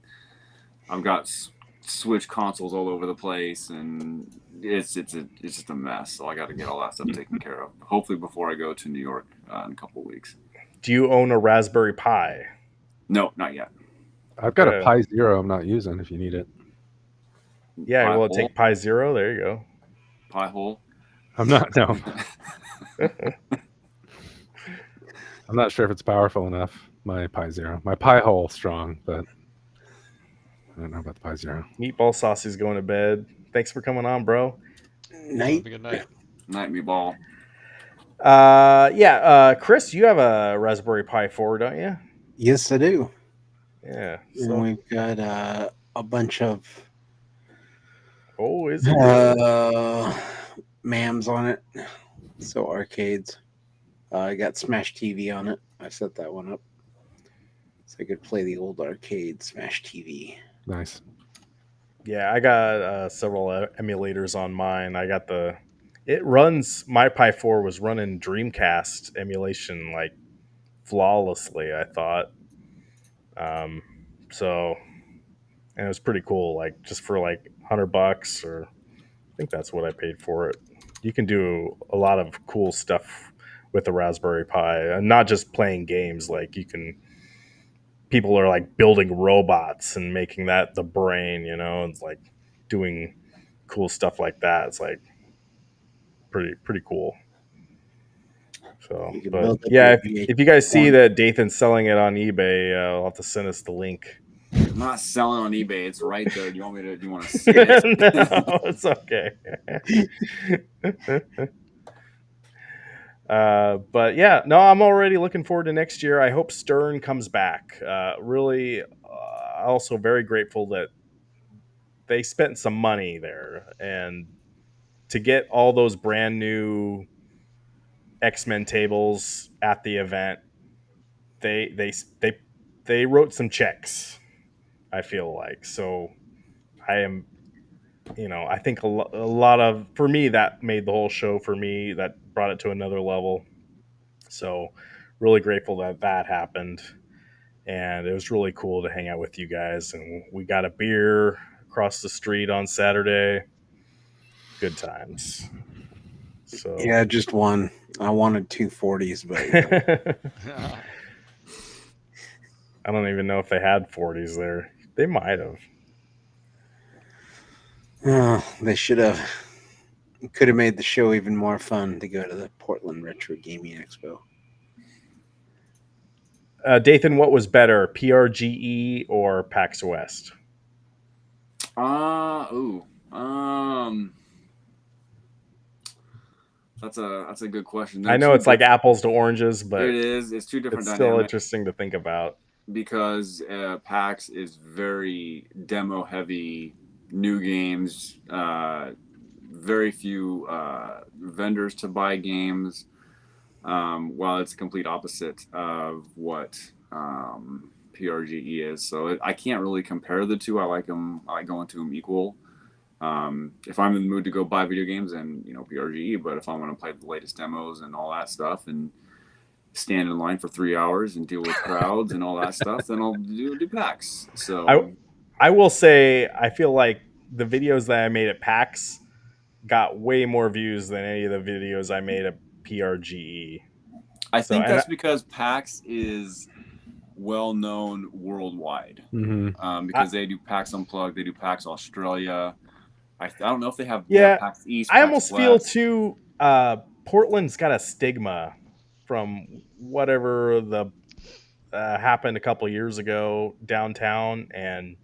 I've got Switch consoles all over the place, and it's just a mess. So I got to get all that stuff taken care of. Hopefully before I go to New York in a couple weeks. Do you own a Raspberry Pi? No, not yet. I've got a Uh, Pi Zero I'm not using if you need it. Yeah, Pie will it hole, take Pi Zero? There you go. pie hole. I'm not, no. I'm not sure if it's powerful enough, my Pi Zero. My Pi hole strong, but I don't know about the Pi Zero. Meatball Saucy's going to bed. Thanks for coming on, bro. Have Night. a good night. Night me ball. Chris, you have a Raspberry Pi 4, don't you? Yes, I do. Yeah. And So, we've got a bunch of oh, is it really? MAMs on it. So arcades. I got Smash TV on it. I set that one up so I could play the old arcade Smash TV. Nice. Yeah, I got several emulators on mine. I got it runs, my Pi 4 was running Dreamcast emulation like flawlessly, I thought. Um, so, and it was pretty cool, like just for like $100, or I think that's what I paid for it. You can do a lot of cool stuff with the Raspberry Pi, and not just playing games. Like people are like building robots and making that the brain. It's like doing cool stuff like that. It's like pretty cool. So, You can but build up yeah, your if you guys see that Dathan's selling it on eBay, I'll have to send us the link. I'm not selling on eBay. It's right there. Do you want to see it? No, it's okay. But yeah, no, I'm already looking forward to next year. I hope Stern comes back. Really, also very grateful that they spent some money there, and to get all those brand new X-Men tables at the event, they they they they wrote some checks. I feel like so. I am, I think a lot of, for me, that made the whole show for me. That brought it to another level. So, really grateful that that happened, and it was really cool to hang out with you guys. And we got a beer across the street on Saturday. good times. So Yeah, just one. I wanted 240s, but I don't even know if they had 40s there. They might have. they should have. Could have made the show even more fun to go to the Portland Retro Gaming Expo. Dathan, what was better, PRGE or PAX West? That's a good question. I know it's like apples to oranges, but it is. It's two different it's still dynamics interesting to think about. because PAX is very demo heavy, new games, very few vendors to buy games. While it's a complete opposite of what PRGE is. So I can't really compare the two. I like them. I like going to them equal. If I'm in the mood to go buy video games, then PRGE. But if I want to play the latest demos and all that stuff, and stand in line for 3 hours and deal with crowds and all that stuff, then I'll do PAX. So I will say I feel like the videos that I made at PAX got way more views than any of the videos I made at PRGE. I think that's because PAX is well known worldwide. Because they do PAX Unplugged, they do PAX Australia. I don't know if they have PAX East. I PAX almost West. feel too. Portland's got a stigma from whatever the happened a couple years ago downtown, and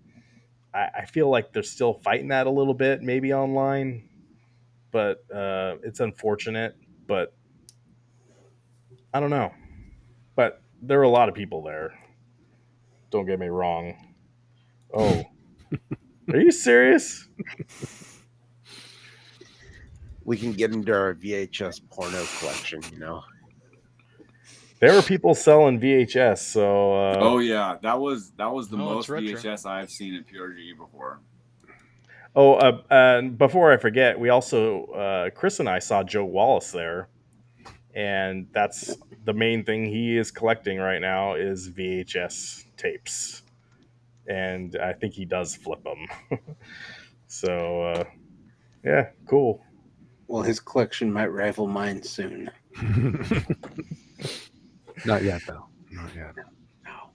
I feel like they're still fighting that a little bit, maybe online. But it's unfortunate. But I don't know. But there are a lot of people there. Don't get me wrong. Oh, are you serious? We can get into our VHS porno collection, There were people selling VHS, so oh yeah, that was the most retro. VHS I've seen in PRGE before. Oh, and before I forget, we also Chris and I saw Joe Wallace there, and that's the main thing he is collecting right now is VHS tapes, and I think he does flip them. So yeah, cool. Well, his collection might rival mine soon. Not yet, though. Not yet. No.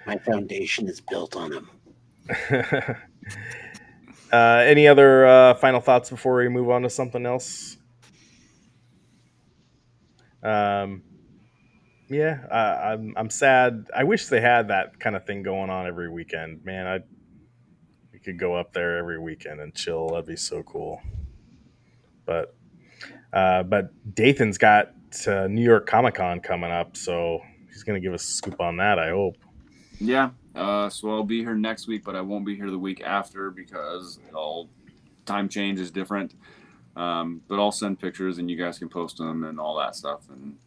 My foundation is built on him. Any other final thoughts before we move on to something else? Yeah, I'm sad. I wish they had that kind of thing going on every weekend. Man, we could go up there every weekend and chill. That'd be so cool. But Dathan's got New York Comic Con coming up, so he's gonna give us a scoop on that. I hope. Yeah. So I'll be here next week, but I won't be here the week after because all time change is different. But I'll send pictures and you guys can post them and all that stuff. And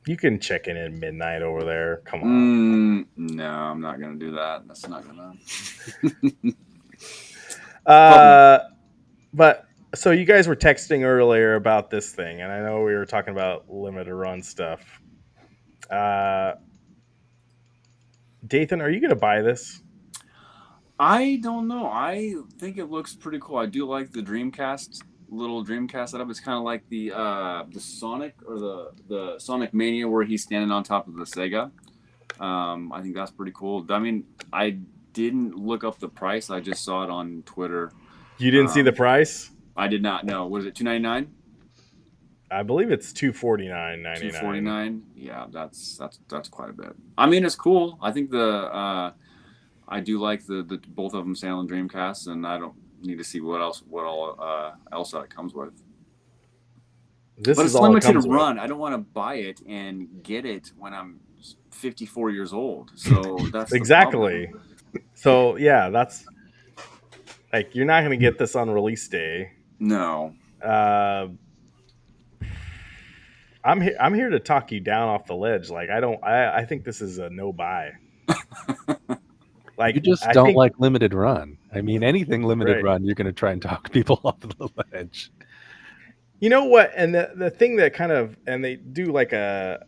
you can check in at midnight over there. Come on. No, I'm not gonna do that. That's not gonna. But so you guys were texting earlier about this thing, and I know we were talking about limited run stuff. Dathan, are you going to buy this? I don't know. I think it looks pretty cool. I do like the little Dreamcast setup. It's kind of like the Sonic or the Sonic Mania where he's standing on top of the Sega. I think that's pretty cool. I mean, I didn't look up the price. I just saw it on Twitter. You didn't see the price? I did not know. What is it? $299? I believe it's $249.99. $249. Yeah, that's quite a bit. I mean, it's cool. I think I do like the both of them sailing Dreamcasts, and I don't need to see what else it comes with. But it's limited run. I don't want to buy it and get it when I'm 54 years old. So that's exactly. So yeah, that's like you're not going to get this on release day. No. I'm here to talk you down off the ledge. Like I think this is a no buy. Like you just don't like limited run. I mean, anything limited run, you're going to try and talk people off the ledge. You know what? And the thing that kind of, and they do like a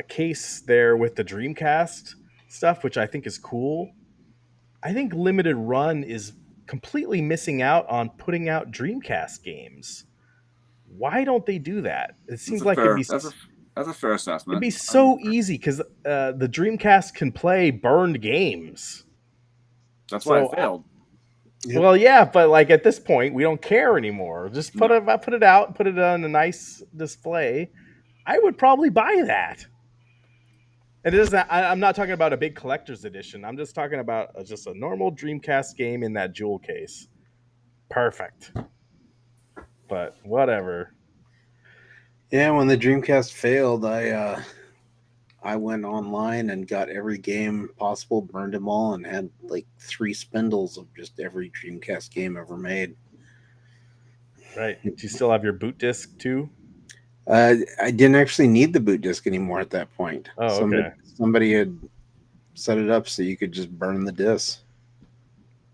case there with the Dreamcast stuff, which I think is cool. I think limited run is completely missing out on putting out Dreamcast games. Why don't they do that? It seems like That's a fair assessment. it'd be so easy because the Dreamcast can play burned games. That's why it So, failed. Yep. well, yeah, but like at this point, we don't care anymore. Just put No. it out, put it on a nice display. I would probably buy that. And it isn't. I'm not talking about a big collector's edition. I'm just talking about just a normal Dreamcast game in that jewel case. Perfect. But whatever. Yeah, when the Dreamcast failed, I went online and got every game possible, burned them all, and had like 3 spindles of just every Dreamcast game ever made. Right. Do you still have your boot disc too? I didn't actually need the boot disc anymore at that point. Oh, okay. Somebody had set it up so you could just burn the disc.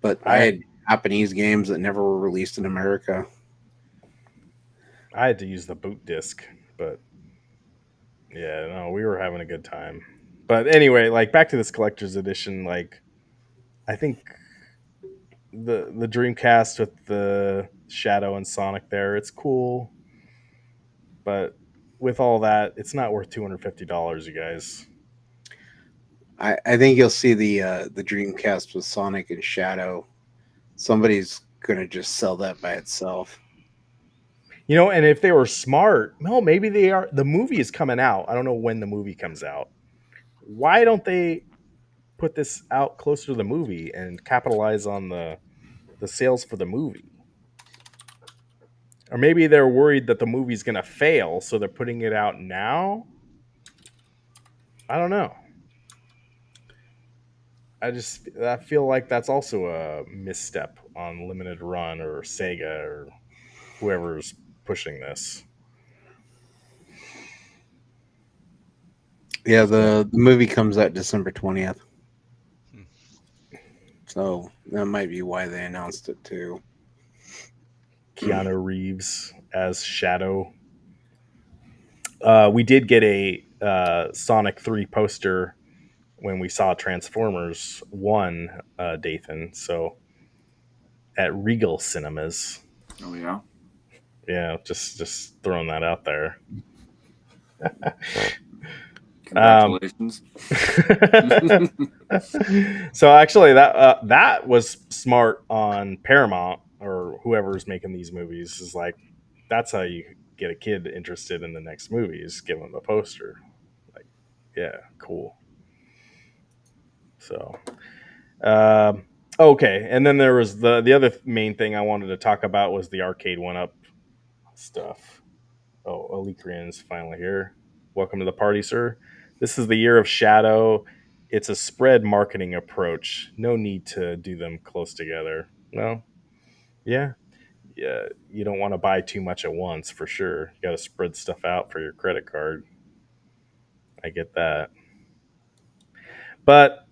But I had Japanese games that never were released in America. I had to use the boot disc, but yeah, no, we were having a good time. But anyway, like back to this collector's edition, like I think the Dreamcast with the Shadow and Sonic there, it's cool. But with all that, it's not worth $250, you guys. I think you'll see the Dreamcast with Sonic and Shadow. Somebody's gonna just sell that by itself. You know, and if they were smart, well, maybe they are. The movie is coming out. I don't know when the movie comes out. Why don't they put this out closer to the movie and capitalize on the sales for the movie? Or maybe they're worried that the movie's going to fail, so they're putting it out now. I don't know. I feel like that's also a misstep on Limited Run or Sega or whoever's pushing this. Yeah, the movie comes out December 20th. So that might be why they announced it too. Keanu Reeves as Shadow. We did get a Sonic 3 poster when we saw Transformers 1, Dathan. So at Regal Cinemas. Oh yeah. Yeah, just throwing that out there. Congratulations. So actually, that was smart on Paramount or whoever's making these movies. Is like that's how you get a kid interested in the next movie. Is give them a poster. Like, yeah, cool. So, okay, and then there was the other main thing I wanted to talk about was the arcade 1-up stuff. Oh, Alikrian's finally here. Welcome to the party, sir. This is the year of Shadow. It's a spread marketing approach. No need to do them close together. No? Yeah. Yeah. You don't want to buy too much at once for sure. You got to spread stuff out for your credit card. I get that. But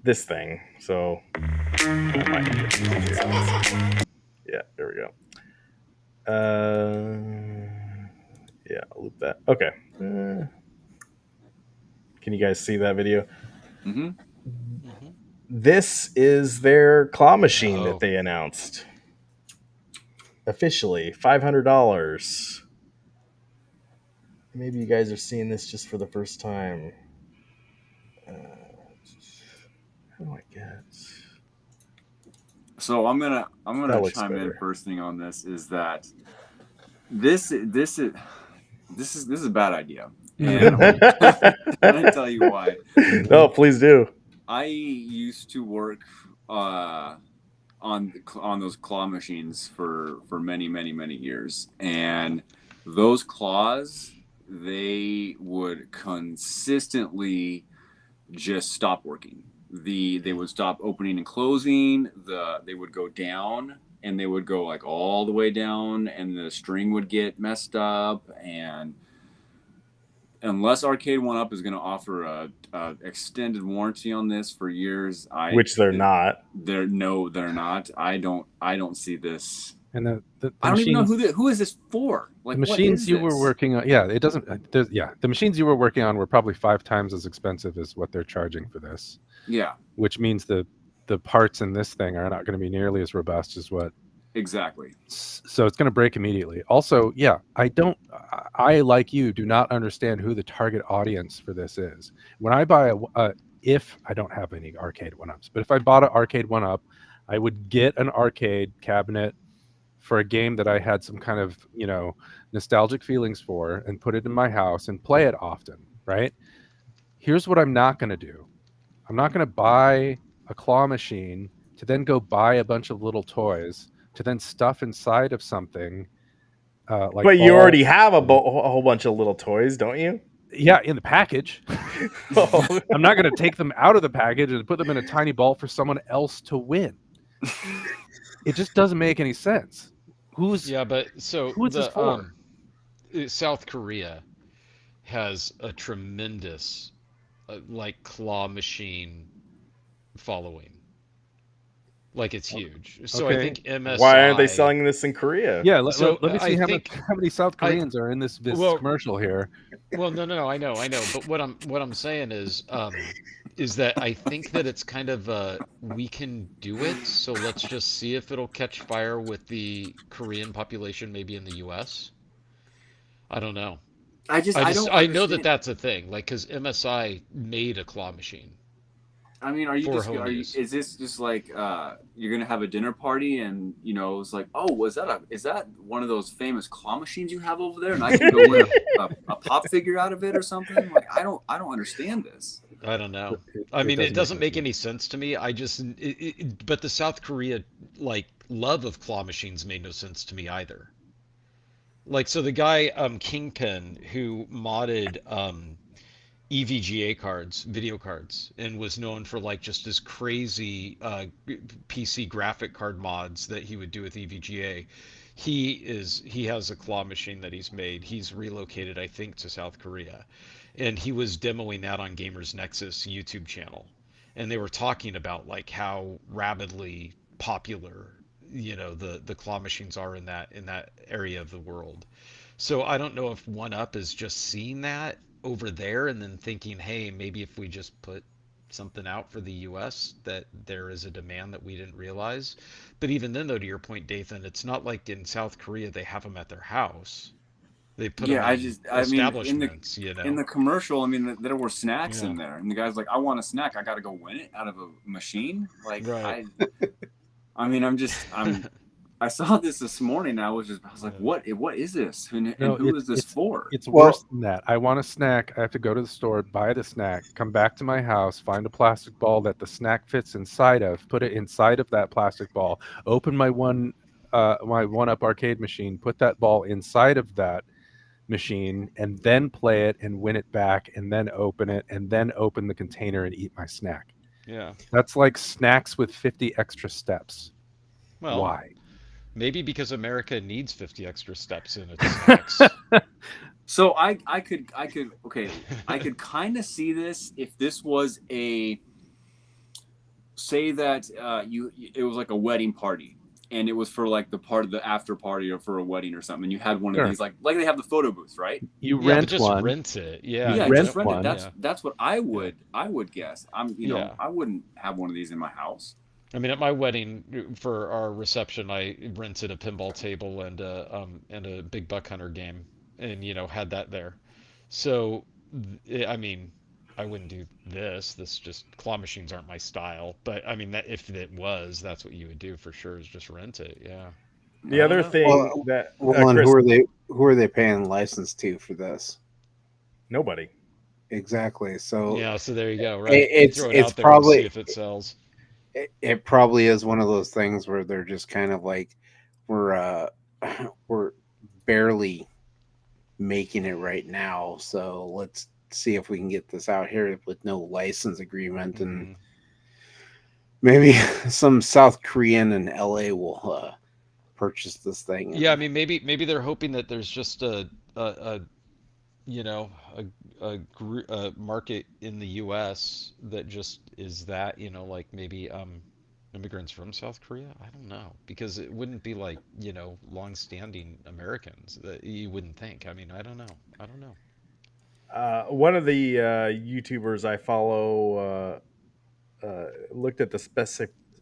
this thing. So I might need it. Yeah, there we go. Yeah, I'll loop that. Okay. Can you guys see that video? Mm-hmm. This is their claw machine Oh. that they announced. Officially, $500. Maybe you guys are seeing this just for the first time. How do I get? So I'm gonna That looks chime in better. first thing on this is that this is a bad idea, and I'm gonna tell you why. No, please do. I used to work on those claw machines for many years, and those claws, they would consistently just stop working. They would stop opening and closing. They would go down, and they would go like all the way down, and the string would get messed up. And unless Arcade 1-up is going to offer a extended warranty on this for years, Which they're not. They're not. I don't see this. And the I don't even know machines- who is this for. Like, the what machines is you were this? working on, yeah, it doesn't. The machines you were working on were probably 5 times as expensive as what they're charging for this. Yeah. Which means the the parts in this thing are not going to be nearly as robust as what. Exactly. So it's going to break immediately. Also, yeah, I like you do not understand who the target audience for this is. When I buy if I don't have any arcade one-ups, but if I bought an arcade one-up, I would get an arcade cabinet for a game that I had some kind of, nostalgic feelings for, and put it in my house and play it often, right? Here's what I'm not going to do. I'm not going to buy a claw machine to then go buy a bunch of little toys to then stuff inside of something like But you already balls. have a whole bunch of little toys, don't you? Yeah, in the package. Oh. I'm not going to take them out of the package and put them in a tiny ball for someone else to win. It just doesn't make any sense. Yeah, but so who is this for? South Korea has a tremendous like claw machine following. Like it's huge. So I Okay. think MSI. Why aren't they selling this in Korea? Yeah, So let me see I how think many South I Koreans are in this well commercial here. well no, I know. But what I'm saying is that I think that it's kind of we can do it, so let's just see if it'll catch fire with the Korean population maybe in the US. I don't know. I don't I know that understand. that's a thing, like because MSI made a claw machine I mean, for home use. is this just like you're gonna have a dinner party and it's like, oh, is that one of those famous claw machines you have over there, and I can go win a pop figure out of it or something? Like, I don't understand this. I don't know. I It mean, it doesn't make sense. any sense to me. But the South Korea like love of claw machines made no sense to me either. Like, so the guy Kingpin who modded EVGA cards, video cards, and was known for like just his crazy PC graphic card mods that he would do with EVGA. He has a claw machine that he's made. He's relocated, I think, to South Korea, and he was demoing that on Gamers Nexus YouTube channel, and they were talking about like how rapidly popular the claw machines are in that area of the world. So I don't know if One Up is just seeing that over there and then thinking, hey, maybe if we just put something out for the US that there is a demand that we didn't realize. But even then, though, to your point, Dathan, it's not like in South Korea they have them at their house. They put them Yeah, in I mean, establishments, in the commercial, I mean, there were snacks Yeah. in there, and the guy's like, I want a snack, I got to go win it out of a machine. Like, Right. I mean, I saw this morning. I was like, what is this? And No, who is this for? It's Well- worse than that. I want a snack. I have to go to the store, buy the snack, come back to my house, find a plastic ball that the snack fits inside of, put it inside of that plastic ball, open my one up arcade machine, put that ball inside of that machine, and then play it and win it back, and then open it, and then open the container and eat my snack. Yeah. That's like snacks with 50 extra steps. Well, Why? maybe because America needs 50 extra steps in its snacks. So I could okay, I could kind of see this if this was say that it was like a wedding party, and it was for like the part of the after party or for a wedding or something, and you had one of Sure. these like they have the photo booths, right? You Yeah, but rent just one. rent it. Yeah. Yeah, rent just rent one. it. That's what I would guess. Yeah. I wouldn't have one of these in my house. I mean, at my wedding for our reception, I rented a pinball table and a big buck hunter game, and had that there. So, I mean, I wouldn't do this. This just claw machines aren't my style. But I mean, that if it was, that's what you would do for sure is just rent it. Yeah. The I other don't know. thing that Well, and Chris, who are they paying license to for this? nobody. Exactly. So Yeah. So there you go. Right. it's Throw it it's out there and see probably if it sells. it probably is one of those things where they're just kind of like we're we're barely making it right now, so let's see if we can get this out here with no license agreement, and Mhm. maybe some South Korean in LA will purchase this thing. Yeah. I mean, maybe they're hoping that there's just a you know, a market in the U.S. that just is that, like maybe immigrants from South Korea. I don't know because it wouldn't be like long-standing Americans that you wouldn't think. I mean, I don't know. I don't know. One of the YouTubers I follow looked at the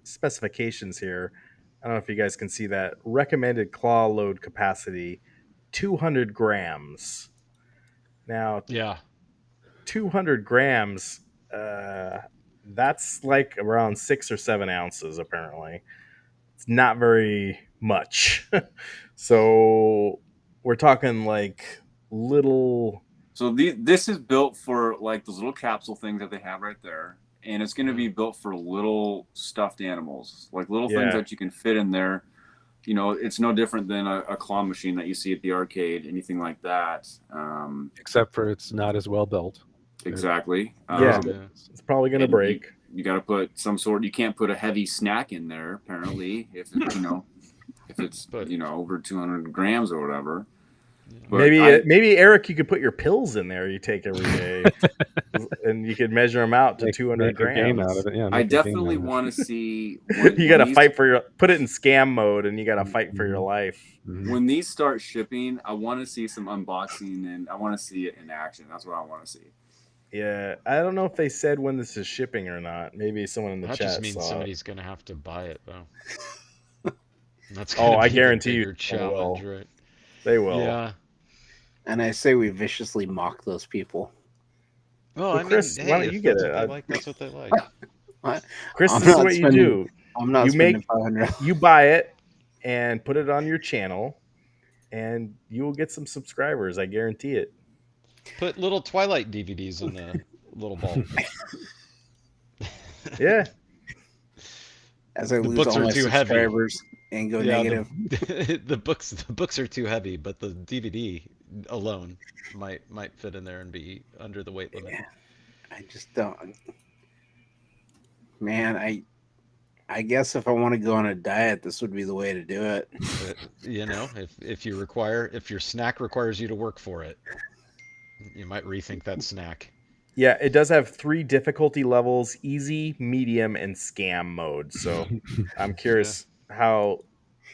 specifications here. I don't know if you guys can see that. Recommended claw load capacity 200 grams. Now, Yeah. 200 grams, uh, that's like around 6 or 7 ounces, apparently. It's not very much. So we're talking like little. So this is built for like those little capsule things that they have right there, and it's going to be Mm. built for little stuffed animals, like little things Yeah. that you can fit in there. You know, it's no different than a claw machine that you see at the arcade, anything like that. Except for it's not as well built. It Exactly. goes Yeah. a bit. Yeah. It's probably going to And break. you got to put some sort. You can't put a heavy snack in there. Apparently, if it, if it's But over 200 grams or whatever. yeah. But I Maybe Eric, you could put your pills in there you take every day, and you could measure them out to 200 Make a game out grams. of it. Yeah, I make a game out definitely of it. want to see when You got when to these fight for your put it in scam mode, and you got to fight for your Mhm. life. Mhm. when these start shipping. I want to see some unboxing and I want to see it in action. That's what I want to see. Yeah, I don't know if they said when this is shipping or not. Maybe someone in the That just chat means saw it. somebody's gonna have to buy it though. That's Oh, gonna I be the guarantee you, bigger someone challenge, will. right? They will. Yeah. And I say we viciously mock those people. Well, Well, I mean, Chris, why hey, don't you if get that's what it? they like, that's what they like. I, Chris, I'm this is not what you spending. do. I'm not You spending make 500. you buy it and put it on your channel, and you will get some subscribers. I guarantee it. Put little Twilight DVDs in the little ball. Yeah, As I The lose books all are my too heavy. subscribers and go Yeah, negative. the books are too heavy, but the DVD alone might fit in there and be under the weight limit. Yeah, I just don't. Man, I guess if I want to go on a diet, this would be the way to do it. If your snack requires you to work for it, you might rethink that snack. yeah. It does have 3 difficulty levels: easy, medium, and scam mode. So I'm Yeah. curious how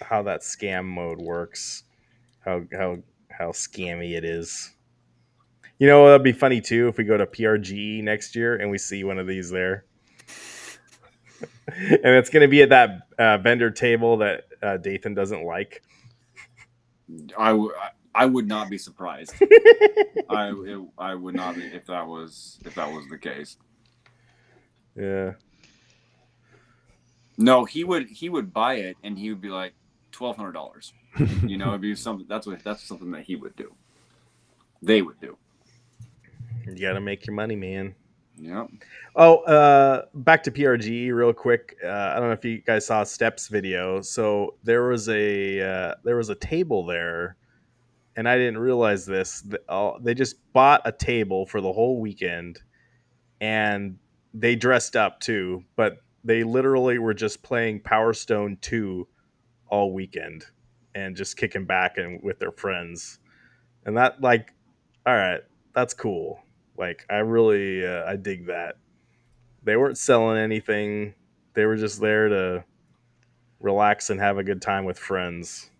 that scam mode works. How scammy it is. You know, that'd be funny too if we go to PRGE next year and we see one of these there, and it's going to be at that vendor table that Dathan doesn't like. I would not be surprised. I would not be if that was the case. Yeah, No, he would buy it and he would be like $1,200. It'd be something that's something that he would do. They would do. you got to make your money, man. Yep. Oh, back to PRG real quick. I don't know if you guys saw Steps video. So there was a table there, and I didn't realize this. They just bought a table for the whole weekend, and they dressed up too. But they literally were just playing Power Stone 2 all weekend, and just kicking back and with their friends. And that, like, all right, that's cool. Like, I dig that. They weren't selling anything. They were just there to relax and have a good time with friends.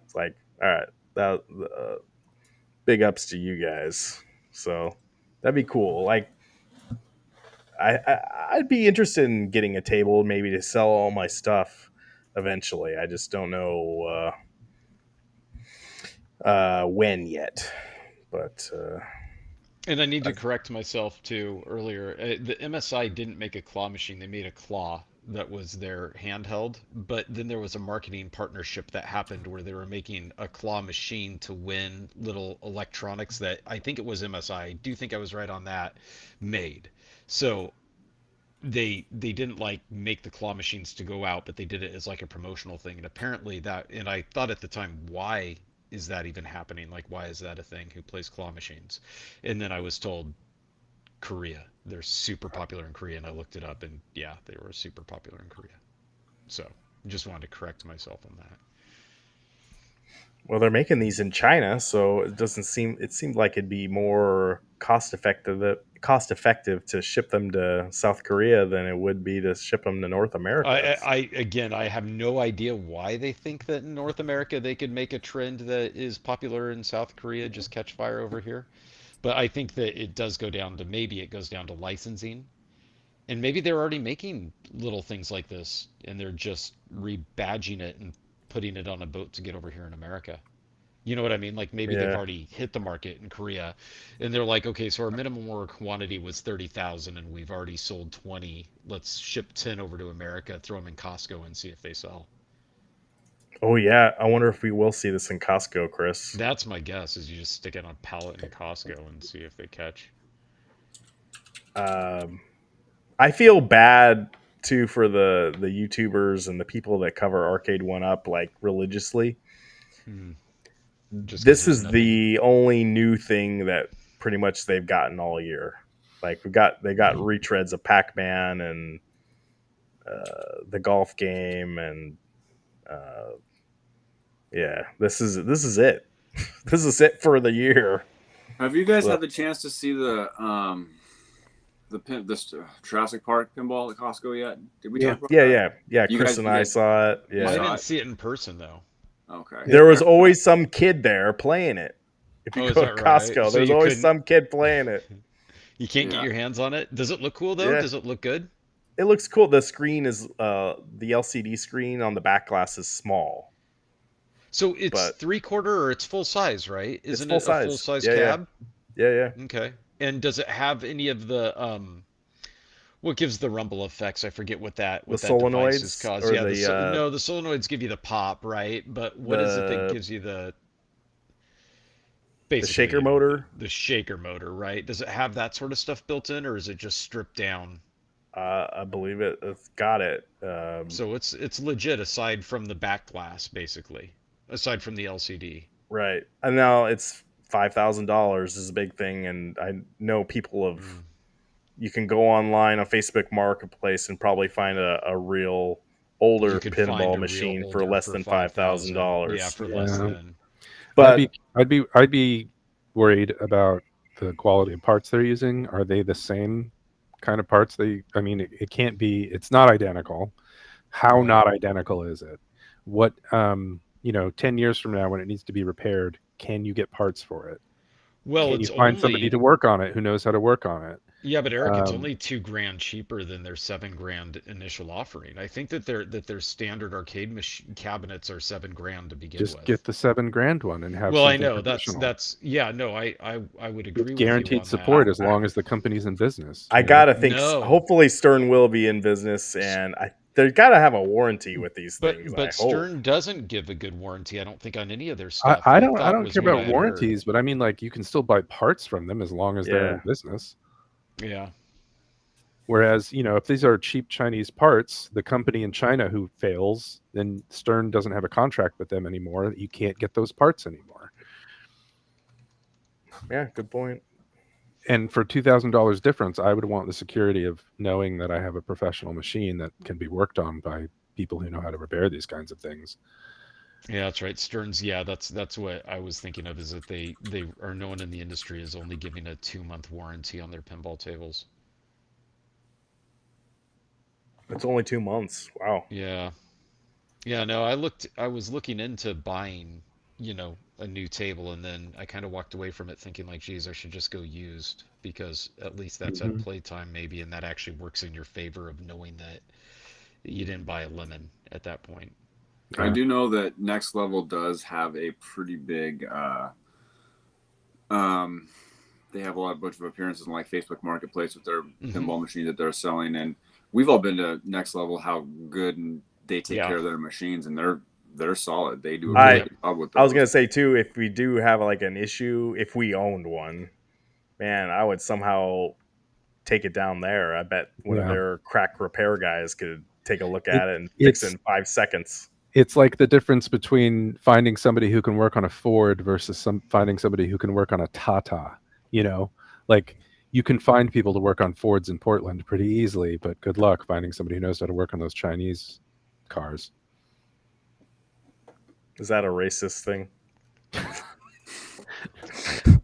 It's like, all right, that big ups to you guys. So that'd be cool. Like, I'd be interested in getting a table maybe to sell all my stuff eventually. I just don't know when yet. But And I need to correct myself too earlier. The MSI didn't make a claw machine, they made a claw that was their handheld. But then there was a marketing partnership that happened where they were making a claw machine to win little electronics that I think it was MSI. I do think I was right on that made. So they didn't like make the claw machines to go out, but they did it as like a promotional thing. And apparently and I thought at the time, why is that even happening? Like, why is that a thing? Who plays claw machines? And then I was told Korea. They're super popular in Korea, and I looked it up, and yeah, they were super popular in Korea. So just wanted to correct myself on that. well, they're making these in China, so it doesn't seem. It seemed like it'd be more cost effective to ship them to South Korea than it would be to ship them to North America. I have no idea why they think that in North America they could make a trend that is popular in South Korea just catch fire over here. But I think that it does go down to maybe it goes down to licensing. And maybe they're already making little things like this, and they're just rebadging it and putting it on a boat to get over here in America. You know what I mean? Like maybe they've Yeah. already hit the market in Korea, and they're like, okay, so our minimum order quantity was 30,000, and we've already sold 20. Let's ship 10 over to America, throw them in Costco, and see if they sell. Oh yeah. I wonder if we will see this in Costco, Chris. That's my guess. Is you just stick it on a pallet in Costco and see if they catch. Um, I feel bad too for the YouTubers and the people that cover Arcade One Up like religiously. Hmm. Just because This there's is nothing. the only new thing that pretty much they've gotten all year. Like they got retreads of Pac-Man and the golf game and uh, yeah, this is it. This is it for the year. Have you guys So, had the chance to see this Jurassic Park pinball at Costco yet? Did we Yeah. talk about yeah, that? yeah, yeah. Chris and You I guys, saw it. you I Yeah, saw didn't it. see it in person though. Okay. there was always some kid there playing it. If you Oh, is go to that right? Costco, So there's you always couldn't, some kid playing it. you can't get Yeah. your hands on it. Does it look cool though? Yeah, Does it look good? it looks cool. The screen is the LCD screen on the back glass is small, So it's but 3/4 or it's full size, right? it's Isn't full it a full size. size Yeah, yeah, cab? yeah, yeah. Okay. And does it have any of the what gives the rumble effects? I forget The what that device is solenoids caused. or Yeah, no, the solenoids give you the pop, right? But what is it that the gives you the the basically, shaker motor. the shaker motor, right? Does it have that sort of stuff built in, or is it just stripped down? I believe it's got it. So it's legit aside from the back glass, basically, aside from the LCD. Right, and now it's $5,000 is a big thing, and I know people have. Mm. You can go online on Facebook Marketplace and probably find a real You older could find pinball a real machine for older less for than five thousand 5,000. Yeah, dollars. for less Yeah. than. But I'd be worried about the quality of parts they're using. Are they the same kind of parts? I mean, it can't be. It's not identical. How Right. not identical is it? What 10 years from now when it needs to be repaired, can you get parts for it? Well, Can you it's find somebody only to work on it who knows how to work on it? yeah, but Eric, it's Um, only 2 grand cheaper than their 7 grand initial offering. I think that their standard arcade cabinets are 7 grand to begin just with. get the 7 grand one and have Well, I something know professional that's yeah, no, I would agree with with you guaranteed on that. support as long as the company's in business. I gotta think. No, Hopefully, Stern will be in business, and they gotta have a warranty with these things. I but hope. Stern doesn't give a good warranty, I don't think, on any of their I, stuff. I I don't I thought don't was care what about I had heard. warranties, but I mean like you can still buy parts from them as long as they're Yeah, in business. Yeah. Whereas, if these are cheap Chinese parts, the company in China who fails, then Stern doesn't have a contract with them anymore. You can't get those parts anymore. yeah. Good point. And for $2,000 difference, I would want the security of knowing that I have a professional machine that can be worked on by people who know how to repair these kinds of things. Yeah, that's right. Stearns, yeah, that's what I was thinking of, is that they are known in the industry as only giving a 2 month warranty on their pinball tables. It's only 2 months. Wow. Yeah. Yeah, no, I was looking into buying, a new table, and then I kind of walked away from it thinking like, geez, I should just go used, because at least that's at Mhm. playtime maybe, and that actually works in your favor of knowing that you didn't buy a lemon at that point. I Yeah. do know that Next Level does have a pretty big. Um, they have a bunch of appearances on like Facebook Marketplace with their Hmm. pinball machine that they're selling, and we've all been to Next Level. How good and they take Yeah. care of their machines, and they're solid. They do a really I Yep. good job with I was those. gonna say too, if we do have like an issue, if we owned one, man, I would somehow take it down there. I bet one of Yeah. their crack repair guys could take a look It, at it and fix it it's in 5 seconds. it's like the difference between finding somebody who can work on a Ford versus finding somebody who can work on a Tata. Like you can find people to work on Fords in Portland pretty easily, but good luck finding somebody who knows how to work on those Chinese cars. Is that a racist thing?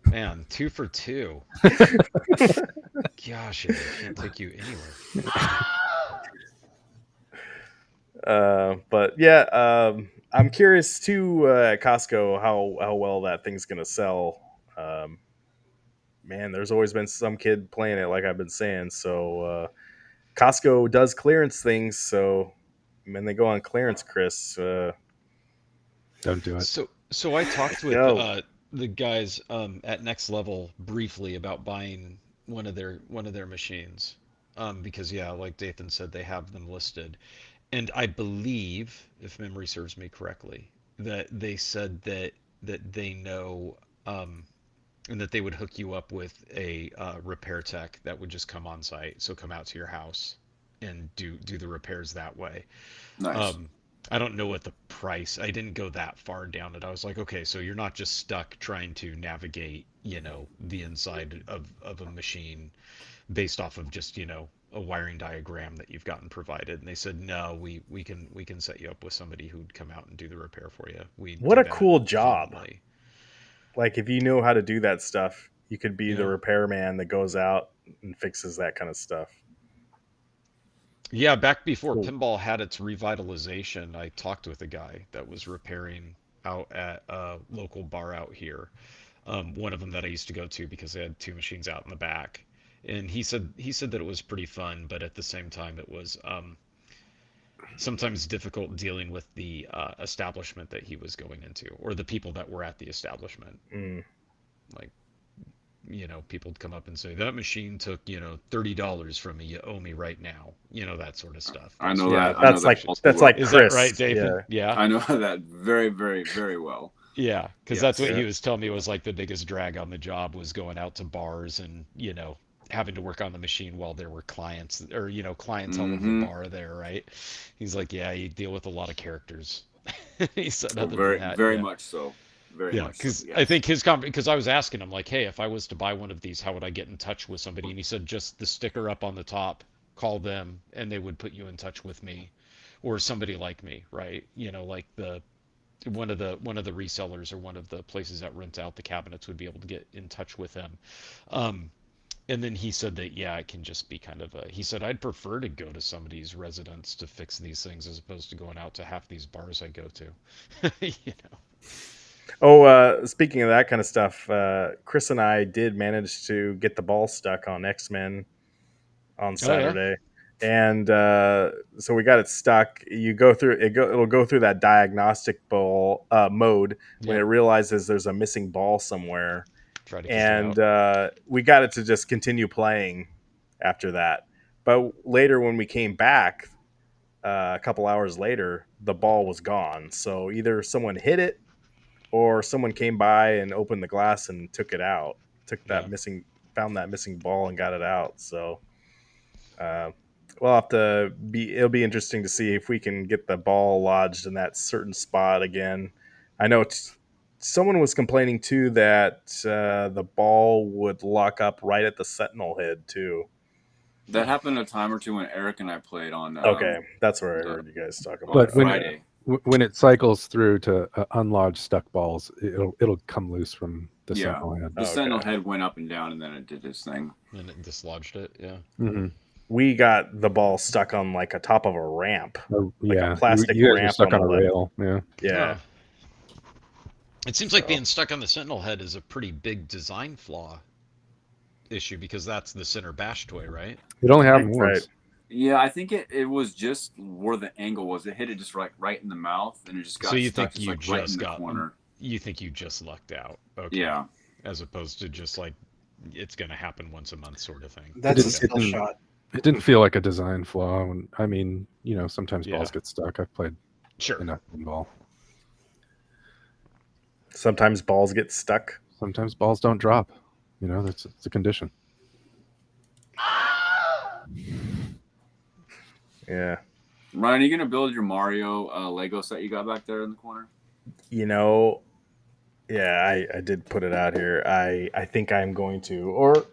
Man, 2 for 2. Gosh, I can't take you anywhere. But yeah, I'm curious too at Costco how well that thing's gonna sell. Man, there's always been some kid playing it, like I've been saying. So Costco does clearance things, so when they go on clearance, Chris, Don't do it. So I talked with no. the guys at Next Level briefly about buying one of their machines, because yeah, like Dathan said, they have them listed, and I believe, if memory serves me correctly, that they said that they know, and that they would hook you up with a repair tech that would just come on site, so come out to your house and do the repairs that way. Nice. I don't know what the price. I didn't go that far down it. I was like, okay, so you're not just stuck trying to navigate, the inside of a machine based off of just, a wiring diagram that you've gotten provided. And they said, no, we can set you up with somebody who'd come out and do the repair for you. We What do a that cool job. vehemently. Like, if you know how to do that stuff, you could be the Yeah. repairman that goes out and fixes that kind of stuff. Yeah, back before Cool. pinball had its revitalization, I talked with a guy that was repairing out at a local bar out here. One of them that I used to go to because they had two machines out in the back. And he said that it was pretty fun, but at the same time it was sometimes difficult dealing with the establishment that he was going into, or the people that were at the establishment. Mm. Like, people would come up and say, that machine took, $30 from me. You owe me right now. That sort of stuff. I know Yeah, that. I know that's that like all too that's well. like Is that right, Chris. Dathan? Yeah. Yeah. I know that very, very, very well. Yeah, because that's what Yes. he was telling me was like the biggest drag on the job was going out to bars and, having to work on the machine while there were clients or, clientele of the Mm-hmm. bar there, right? He's like, yeah, you deal with a lot of characters. He said, Oh, other than very, that, very yeah. much so. Very Yeah, much so. because I Yes. think because I was asking him like, hey, if I was to buy one of these, how would I get in touch with somebody? And he said just the sticker up on the top, call them, and they would put you in touch with me, or somebody like me, right? Like the one of the resellers or one of the places that rent out the cabinets would be able to get in touch with them. Um, and then he said that yeah, it can just be kind of a. He said I'd prefer to go to somebody's residence to fix these things as opposed to going out to half these bars I go to. you know. Oh, speaking of that kind of stuff, Chris and I did manage to get the ball stuck on X-Men on Oh yeah. Saturday, and so we got it stuck. You go through it. It'll go through that diagnostic ball mode when it Yep. realizes there's a missing ball somewhere, Try to kick it and out. we got it to just continue playing after that. But later, when we came back, a couple hours later, the ball was gone. So either someone hit it or someone came by and opened the glass and took it out, Yeah. found that missing ball and got it out. So uh, we'll have to it'll be interesting to see if we can get the ball lodged in that certain spot again. I know someone was complaining too that the ball would lock up right at the sentinel head too. That happened a time or two when Eric and I played on Okay, that's where I the heard you guys talk about on But it. when Okay. when it cycles through to unlodge stuck balls, it'll come loose from the Yeah. sentinel head. the Okay. sentinel head went up and down, and then it did its thing. And it dislodged it. Yeah. Mm-hmm. We got the ball stuck on like a top of a ramp, like Yeah, a plastic you guys were ramp stuck on a ledge. rail. Yeah. Yeah. It seems like being stuck on the Sentinel head is a pretty big design flaw issue because that's the center bash toy, right? It only happened That's once. right. Yeah, I think it was just where the angle was. It hit it just right in the mouth, and it just got So you stuck think just you like right in just the got corner. you think you just lucked out. Okay. Yeah. As opposed to just like it's going to happen once a month sort of thing. That's a It skill didn't- shot. It didn't feel like a design flaw. I mean, sometimes Yeah. balls get stuck. I've played Sure. enough pinball. Sometimes balls get stuck. Sometimes balls don't drop. It's a condition. Yeah. Ryan, are you gonna build your Mario Lego set you got back there in the corner? Yeah, I did put it out here. I think I'm going to, or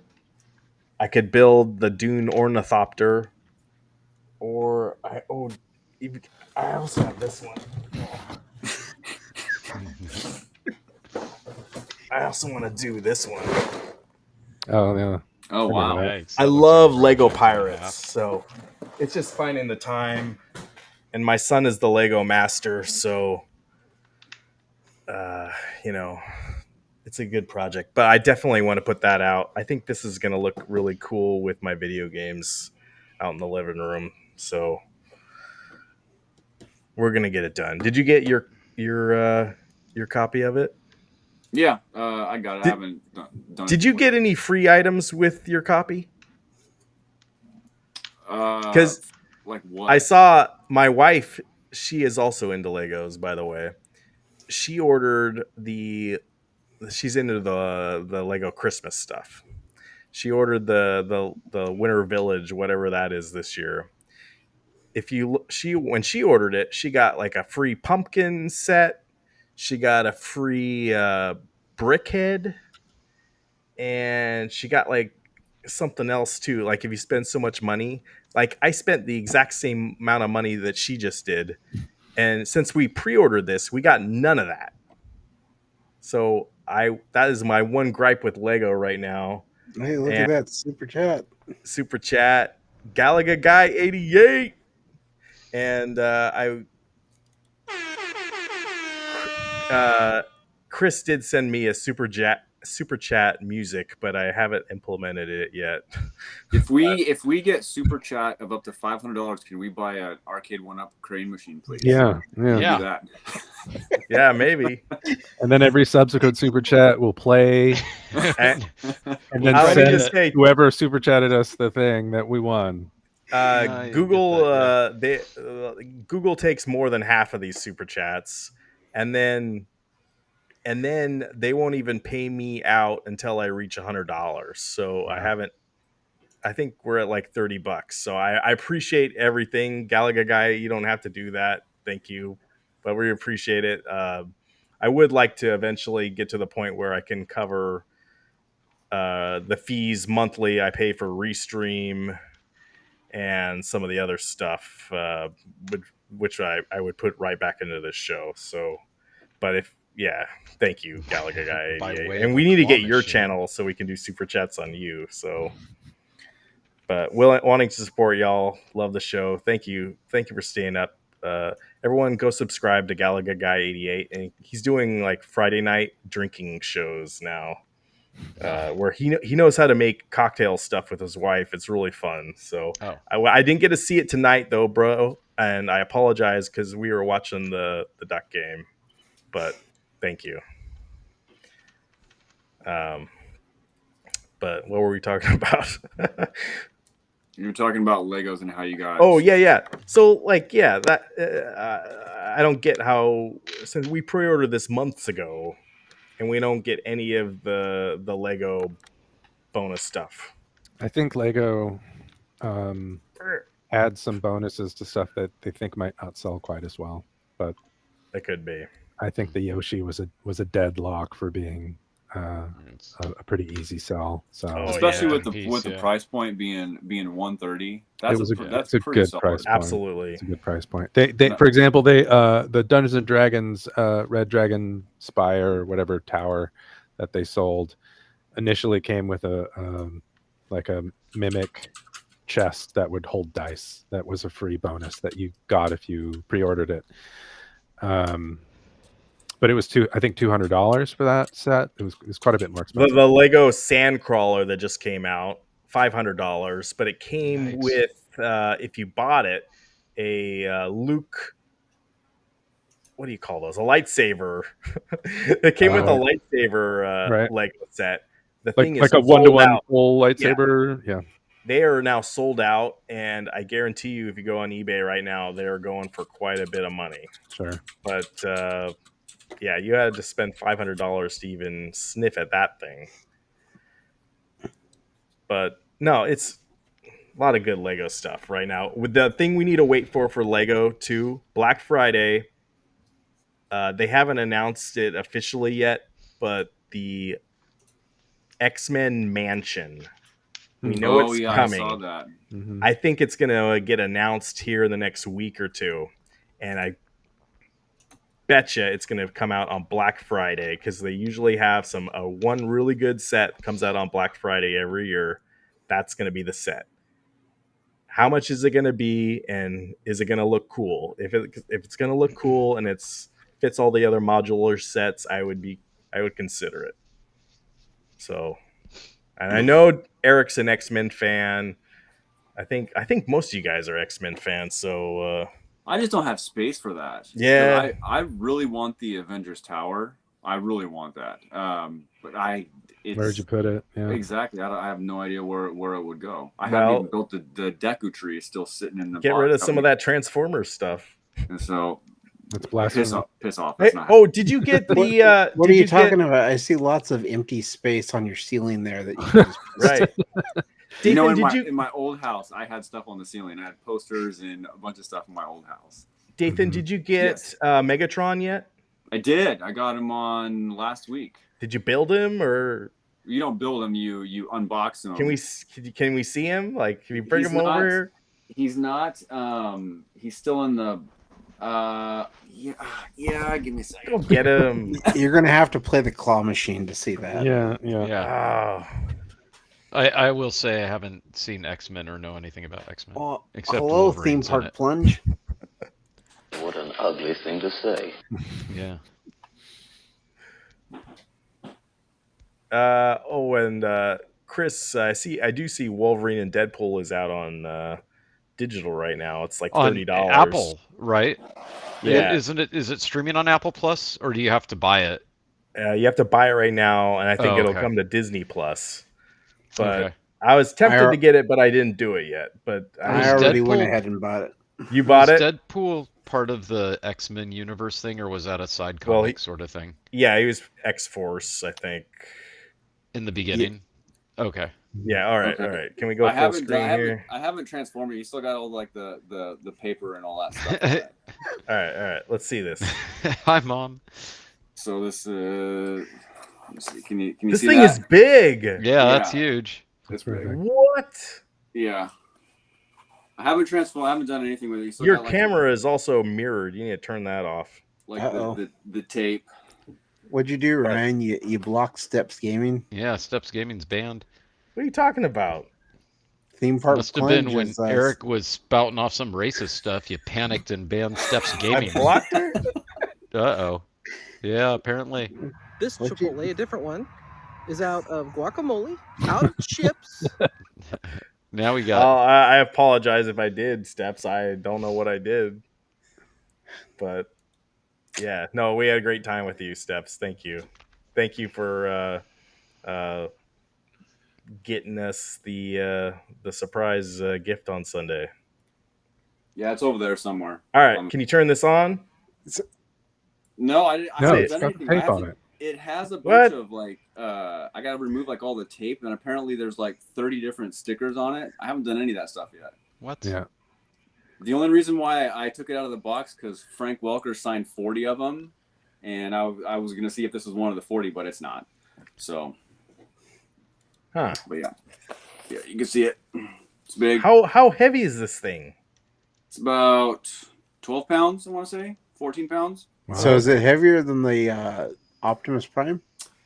I could build the Dune Ornithopter, or I also have this one. I also want to do this one. Oh yeah. Oh wow. Yikes, I that looks love like a Lego project and a half. Pirates, so it's just finding the time. And my son is the Lego master, so uh, you know, it's a good project. But I definitely want to put that out. I think this is going to look really cool with my video games. out in the living room. So we're gonna get it done. Did you get your copy of it? Yeah, I got it. I Did, haven't done did anything you with get it. any free items with your copy? Uh, Because like I what? saw my wife. She is also into Legos, by the way. She ordered the. She's into the Lego Christmas stuff. She ordered the Winter Village, whatever that is, this year. If you she when she ordered it, she got like a free pumpkin set. She got a free brick head, and she got like something else too. Like if you spend so much money, like I spent the exact same amount of money that she just did, and since we pre-ordered this, we got none of that. So I that is my one gripe with Lego right now. Hey, look And at that super chat. super chat, Galaga Guy 88, and I uh, Chris did send me a super chat music, but I haven't implemented it yet. If we get super chat of up to $500, can we buy an arcade 1-up crane machine, please? Yeah, Can we Yeah. do that? Yeah, maybe. And then every subsequent super chat will play, And and then I need to send say, whoever super chatted us the thing that we won. I get Google that, Google takes more than half of these super chats, and then they won't even pay me out until I reach $100. So I Wow. haven't. I think we're at like $30. So I appreciate everything, Galaga Guy. You don't have to do that. Thank you, but we appreciate it. I would like to eventually get to the point where I can cover the fees monthly I pay for Restream and some of the other stuff, which I would put right back into this show. So, but if yeah, thank you, Galaga Guy By 88, way and of we a need to claw get your machine. channel so we can do super chats on you. So, but wanting to support y'all, love the show. Thank you for staying up. Everyone, go subscribe to Galaga Guy 88, and he's doing like Friday night drinking shows now. Where he knows how to make cocktail stuff with his wife. It's really fun. So Oh. I didn't get to see it tonight though, bro, and I apologize because we were watching the duck game. But thank you. But what were we talking about? You were talking about Legos and how you got. Oh yeah. So like that I don't get how, since we pre-ordered this months ago and we don't get any of the Lego bonus stuff. I think Lego adds some bonuses to stuff that they think might not sell quite as well. But It could be. I think the Yoshi was a deadlock for being It's a pretty easy sell. So Especially yeah. with the Piece, yeah. price point being 130. it That's was that's it's a pretty good solid. price point. Absolutely. It's a good price point. They for example, the Dungeons and Dragons Red Dragon Spire or whatever tower that they sold initially came with a like a mimic chest that would hold dice. That was a free bonus that you got if you pre-ordered it. But it was $200 for that set. It was quite a bit more expensive. The Lego Sandcrawler that just came out, $500, but it came Yikes. with if you bought it, a Luke. What do you call those? A lightsaber. It came with a lightsaber Right. Lego set. The like thing is like a sold one-to-one out. full lightsaber. Yeah. They are now sold out, and I guarantee you, if you go on eBay right now, they're going for quite a bit of money. Sure. But yeah, you had to spend $500 to even sniff at that thing. But no, it's a lot of good Lego stuff right now. With the thing we need to wait for Lego too, Black Friday. They haven't announced it officially yet, but the X-Men Mansion, we know Oh it's yeah, coming. I saw that. Mhm. I think it's gonna get announced here in the next week or two, and I betcha it's gonna come out on Black Friday because they usually have one really good set comes out on Black Friday every year. That's gonna be the set. How much is it going to be, and is it going to look cool? If it's going to look cool and it's fits all the other modular sets, I would consider it. So, and I know Eric's an X-Men fan. I think most of you guys are X-Men fans, so I just don't have space for that. Yeah. I really want the Avengers Tower. I really want that. But Where'd you put it? Yeah. exactly. I have no idea where it would go. I haven't Well- even built the Deku tree. It's still sitting in the get box. rid of some of that Transformers stuff. And so That's blasphemy. piss off. Hey, That's not. oh, did you get the? What did are you get- talking about? I see lots of empty space on your ceiling there that you can just Right. You know, Dathan, in my old house, I had stuff on the ceiling. I had posters and a bunch of stuff in my old house. Dathan, did you get Yes. Megatron yet? I did. I got him on last week. Did you build him, or You don't build them. You unbox them. can we see him? Like, can you bring He's him over here? He's not. He's still in the. Yeah. Give me a second. Go get him. You're gonna have to play the claw machine to see that. Yeah. Yeah. Oh, I will say I haven't seen X-Men or know anything about X-Men. Well, Except hello, Wolverine's theme in park it. plunge. What an ugly thing to say. Yeah. And Chris, I do see Wolverine and Deadpool is out on digital right now. It's like On $30. Apple, right? Yeah. Is it streaming on Apple Plus, or do you have to buy it? You have to buy it right now, and I think Oh, it'll okay. come to Disney Plus. But Okay. I was tempted I- to get it, but I didn't do it yet. But I Was already went Deadpool- ahead and bought it. you bought was it? Deadpool part of the X-Men universe thing, or was that a side Well, comic sort of thing Yeah, he was X-Force, I think. in the beginning? Okay. Yeah, all right, Okay. all right. Can we go I full haven't. screen here? I haven't transformed it. You still got all like the paper and all that stuff. on it. All right. Let's see this. Hi, Mom. So this. Let me see. Can you This see thing that? is big. Yeah, that's Yeah. huge. It's very big. big. What? Yeah. I haven't transformed. I haven't done anything with it. You still Your got, like, camera is also mirrored. You need to turn that off. like Uh-oh. the tape. What'd you do, Ryan? You blocked Steps Gaming Yeah, Steps Gaming's banned. What are you talking about? theme park. Must have been plunge when is, Eric was spouting off some racist stuff. You panicked and banned Steps I Gaming. blocked her? Uh-oh. Yeah, apparently. This What'd you- Chipotle, a different one, is out of guacamole, out of chips. Now we Oh, got I apologize if I did, Steps. I don't know what I did. But yeah, no, we had a great time with you, Steps. Thank you. Thank you for getting us the surprise gift on Sunday. Yeah, it's over there somewhere. All right, can you turn this on? No, I No, haven't it's done got anything. the I tape have on to- it. It has a What? bunch of like I gotta remove like all the tape, and apparently there's like 30 different stickers on it. I haven't done any of that stuff yet. what? Yeah. The only reason why I took it out of the box because Frank Welker signed 40 of them, and I was gonna see if this was one of the 40, but it's not. So, Huh. but yeah, you can see it. It's big. How heavy is this thing? It's about 12 pounds. I want to say 14 pounds. Wow. So is it heavier than the Optimus Prime?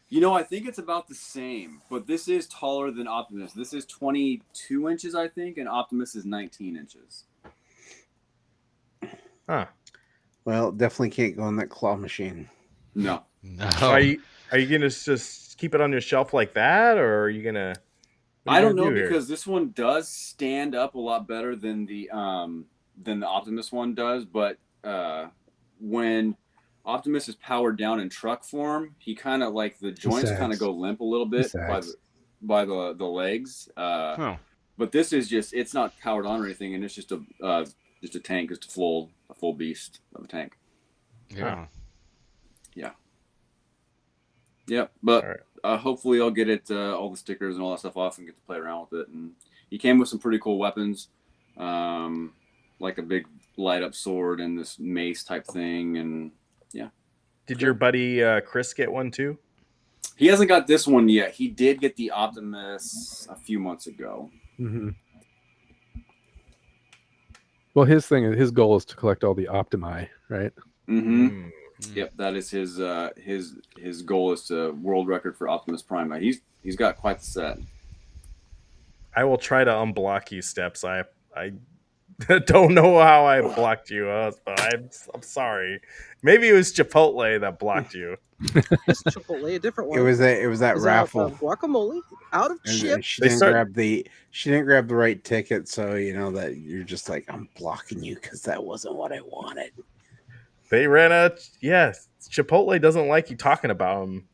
You know, I think it's about the same, but this is taller than Optimus. This is 22 inches, I think, and Optimus is 19 inches. Huh. Well, definitely can't go in that claw machine. No. No. Are you gonna just keep it on your shelf like that, or are you gonna? what are I you don't gonna know do here? because this one does stand up a lot better than the Optimus one does, but when Optimus is powered down in truck form, he kind of like the joints sags. kind of go limp a little bit sags. by the legs. Huh. But this is it's not powered on or anything, and it's just a tank, just a full beast of a tank. Yeah. Yep, but All right. hopefully I'll get it all the stickers and all that stuff off and get to play around with it. And he came with some pretty cool weapons, like a big light up sword and this mace type thing. And Did your buddy Chris get one too? he hasn't got this one yet. He did get the Optimus a few months ago. Mm-hmm. Well, his goal is to collect all the Optimi, right? Mm-hmm. Hmm. Yep, that is his goal is to world record for Optimus Prime. He's got quite the set. I will try to unblock you, Steps. I Don't know how I blocked you, but I'm sorry. Maybe it was Chipotle that blocked you. It's Chipotle, a different one. It was that Is out raffle. of guacamole, out of And chip. she They didn't start. grab the right ticket, so you know that you're just like, I'm blocking you because that wasn't what I wanted. They ran out. Yes, Chipotle doesn't like you talking about them.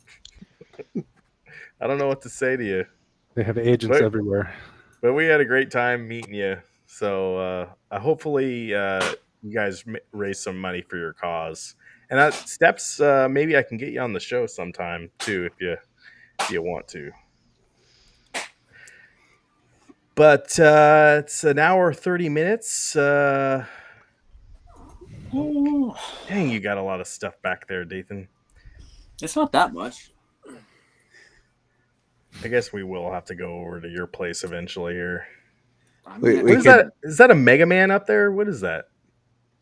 I don't know what to say to you. They have agents But, everywhere. but we had a great time meeting you. So hopefully you guys raise some money for your cause. And Steps, maybe I can get you on the show sometime too if you want to. But it's an hour 30 minutes. Dang, you got a lot of stuff back there, Dathan. It's not that much. I guess we will have to go over to your place eventually here. I We mean, What is that? Is that a Mega Man up there? What is that?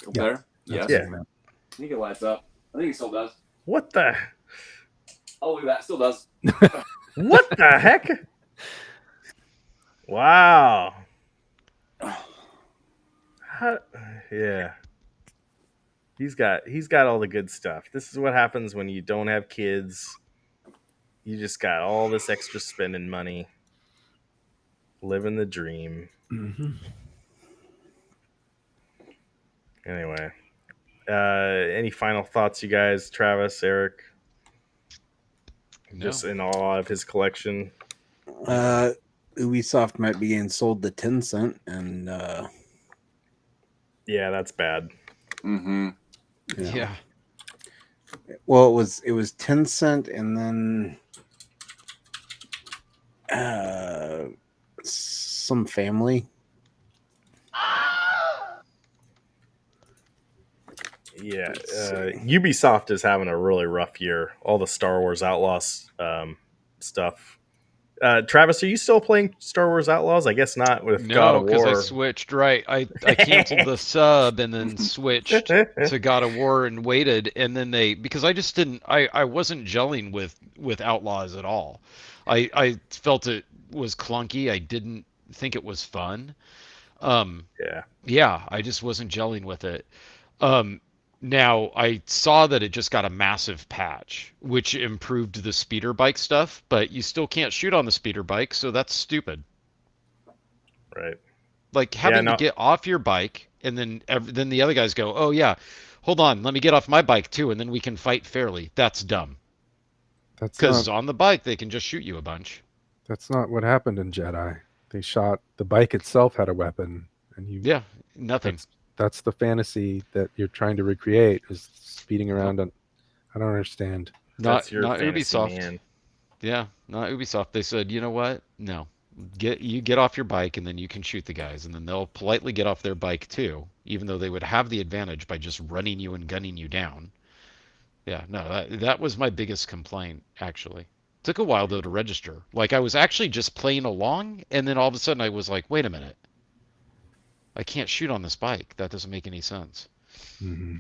up Yeah. there? That's Yes. Yeah. I think it lights up. I think it still does. What the? Oh, look at that. It still does. What the heck? Wow. Yeah. He's got all the good stuff. This is what happens when you don't have kids. You just got all this extra spending money. Living the dream. Mm-hmm. Anyway. Any final thoughts, you guys? Travis, Eric? No. Just in awe of his collection. Ubisoft might be getting sold to Tencent, and Yeah, that's bad. Mm-hmm. you know. Yeah. Well, it was Tencent, and then some family. Yeah, Let's see. Ubisoft is having a really rough year. All the Star Wars Outlaws stuff. Travis, are you still playing Star Wars Outlaws? I guess not with God No, of because I War. switched. Right, I canceled the sub and then switched to God of War and waited, and then because I just didn't. I wasn't gelling with Outlaws at all. I felt it was clunky. I didn't think it was fun. Yeah, Yeah, I just wasn't gelling with it. Um, Now I saw that it just got a massive patch, which improved the speeder bike stuff, but you still can't shoot on the speeder bike, so that's stupid. right. Like having to no, get off your bike and then the other guys go, "Oh yeah, hold on, let me get off my bike too, and then we can fight fairly." That's dumb. That's Because not on the bike they can just shoot you a bunch. that's not what happened in Jedi. They shot the bike itself had a weapon, and you Yeah, nothing. that's the fantasy that you're trying to recreate is speeding around on. I don't understand. that's your Not fantasy, Ubisoft. man. Yeah, not Ubisoft. They said, you know what? No, get off your bike and then you can shoot the guys, and then they'll politely get off their bike too, even though they would have the advantage by just running you and gunning you down. Yeah, no, that was my biggest complaint actually. Took a while though to register. Like I was actually just playing along, and then all of a sudden I was like, wait a minute, I can't shoot on this bike. That doesn't make any sense. Mm-hmm.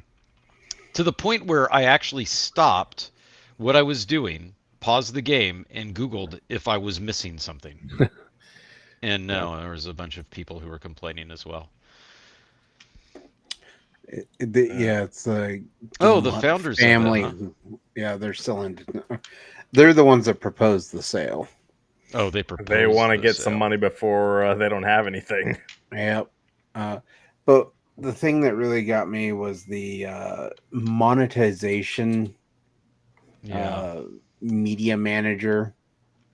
To the point where I actually stopped what I was doing, paused the game, and Googled if I was missing something. And no, there was a bunch of people who were complaining as well. Yeah, it's like Oh, the founders family. of it, huh? Yeah, they're selling. They're the ones that proposed the sale. Oh, they proposed They want to the get sale. some money before they don't have anything. Yep. But the thing that really got me was the monetization. Yeah. Media manager.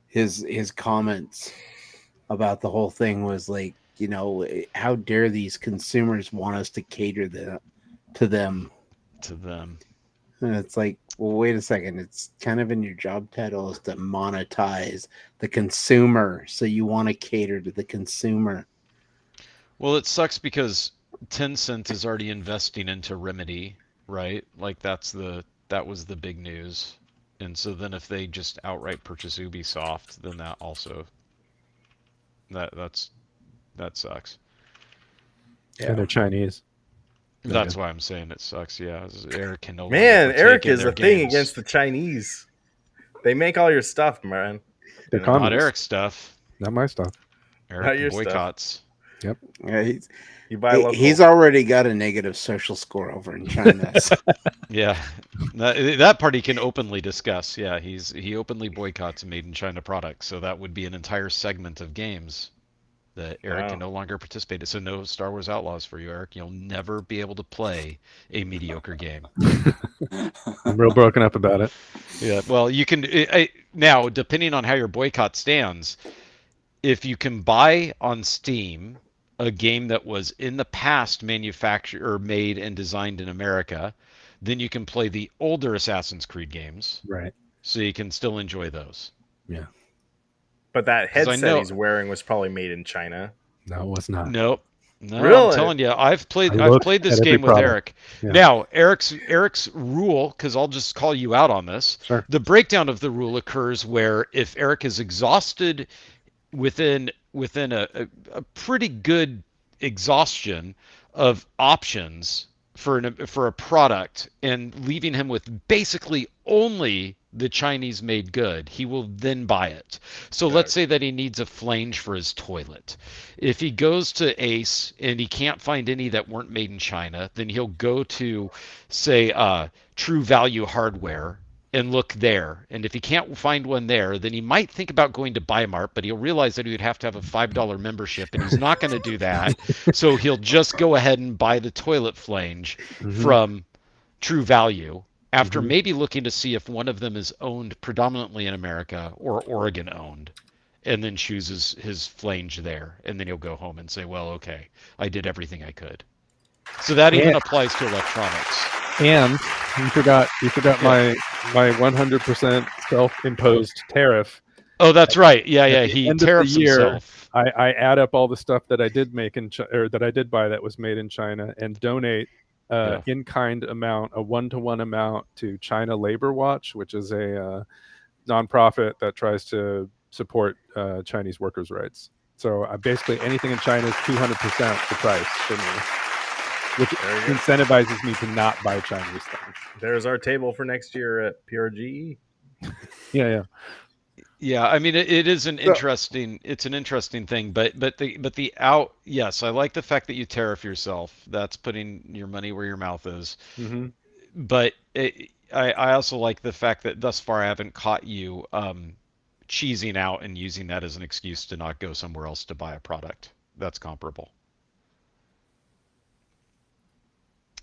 His comments about the whole thing was like, you know, how dare these consumers want us to cater to them? To them. And it's like, well, wait a second. It's kind of in your job title is to monetize the consumer. So you want to cater to the consumer. Well, it sucks because Tencent is already investing into Remedy, right? Like that was the big news. And so then if they just outright purchase Ubisoft, then that also that sucks. Yeah. And they're Chinese. That's why I'm saying it sucks. Yeah, Eric can no Man, longer Eric partake in is their a thing games. against the Chinese. They make all your stuff, man. They're And Not communists. Eric's stuff. Not my stuff. Not Eric your stuff. boycotts. Yeah, You buy local. he's already got a negative social score over in China. So. Yeah, that part he can openly discuss. Yeah, he openly boycotts made in China products, so that would be an entire segment of games that Eric can Wow. no longer participate in. So no Star Wars Outlaws for you, Eric. You'll never be able to play a mediocre game. I'm real broken up about it. Yeah, well, you can now, depending on how your boycott stands, if you can buy on Steam a game that was in the past manufactured or made and designed in America, then you can play the older Assassin's Creed games, Right. so you can still enjoy those. Yeah. But that 'Cause I headset know he's wearing was probably made in China. No, it was not. Nope. No, I'm Really? telling you, I I've looked played this at every game with product. Eric. Yeah. Now, Eric's rule, because I'll just call you out on this. Sure. The breakdown of the rule occurs where if Eric is exhausted within a pretty good exhaustion of options for a product and leaving him with basically only the Chinese made good, he will then buy it. So let's say that he needs a flange for his toilet. If he goes to Ace and he can't find any that weren't made in China, then he'll go to, say, True Value Hardware and look there. And if he can't find one there, then he might think about going to Bimart, but he'll realize that he would have to have a $5 membership, and he's not going to do that. So he'll just go ahead and buy the toilet flange from True Value after maybe looking to see if one of them is owned predominantly in America or Oregon owned, and then chooses his flange there. And then he'll go home and say, well, okay, I did everything I could. So that even applies to electronics. And you forgot my 100% self-imposed tariff. Oh, that's right. Yeah, yeah. At the He end of the tariffs year, himself. I add up all the stuff that I did make or that I did buy that was made in China and donate Yeah. in-kind amount, a 1-to-1 amount to China Labor Watch, which is a nonprofit that tries to support Chinese workers' rights. So basically anything in China is 200% the price for me, which incentivizes me to not buy Chinese things. There's our table for next year at PRGE. Yeah. Yeah, I mean it is an interesting thing, but the out yes, I like the fact that you tariff yourself. That's putting your money where your mouth is. Mm-hmm. But I also like the fact that thus far I haven't caught you cheesing out and using that as an excuse to not go somewhere else to buy a product that's comparable.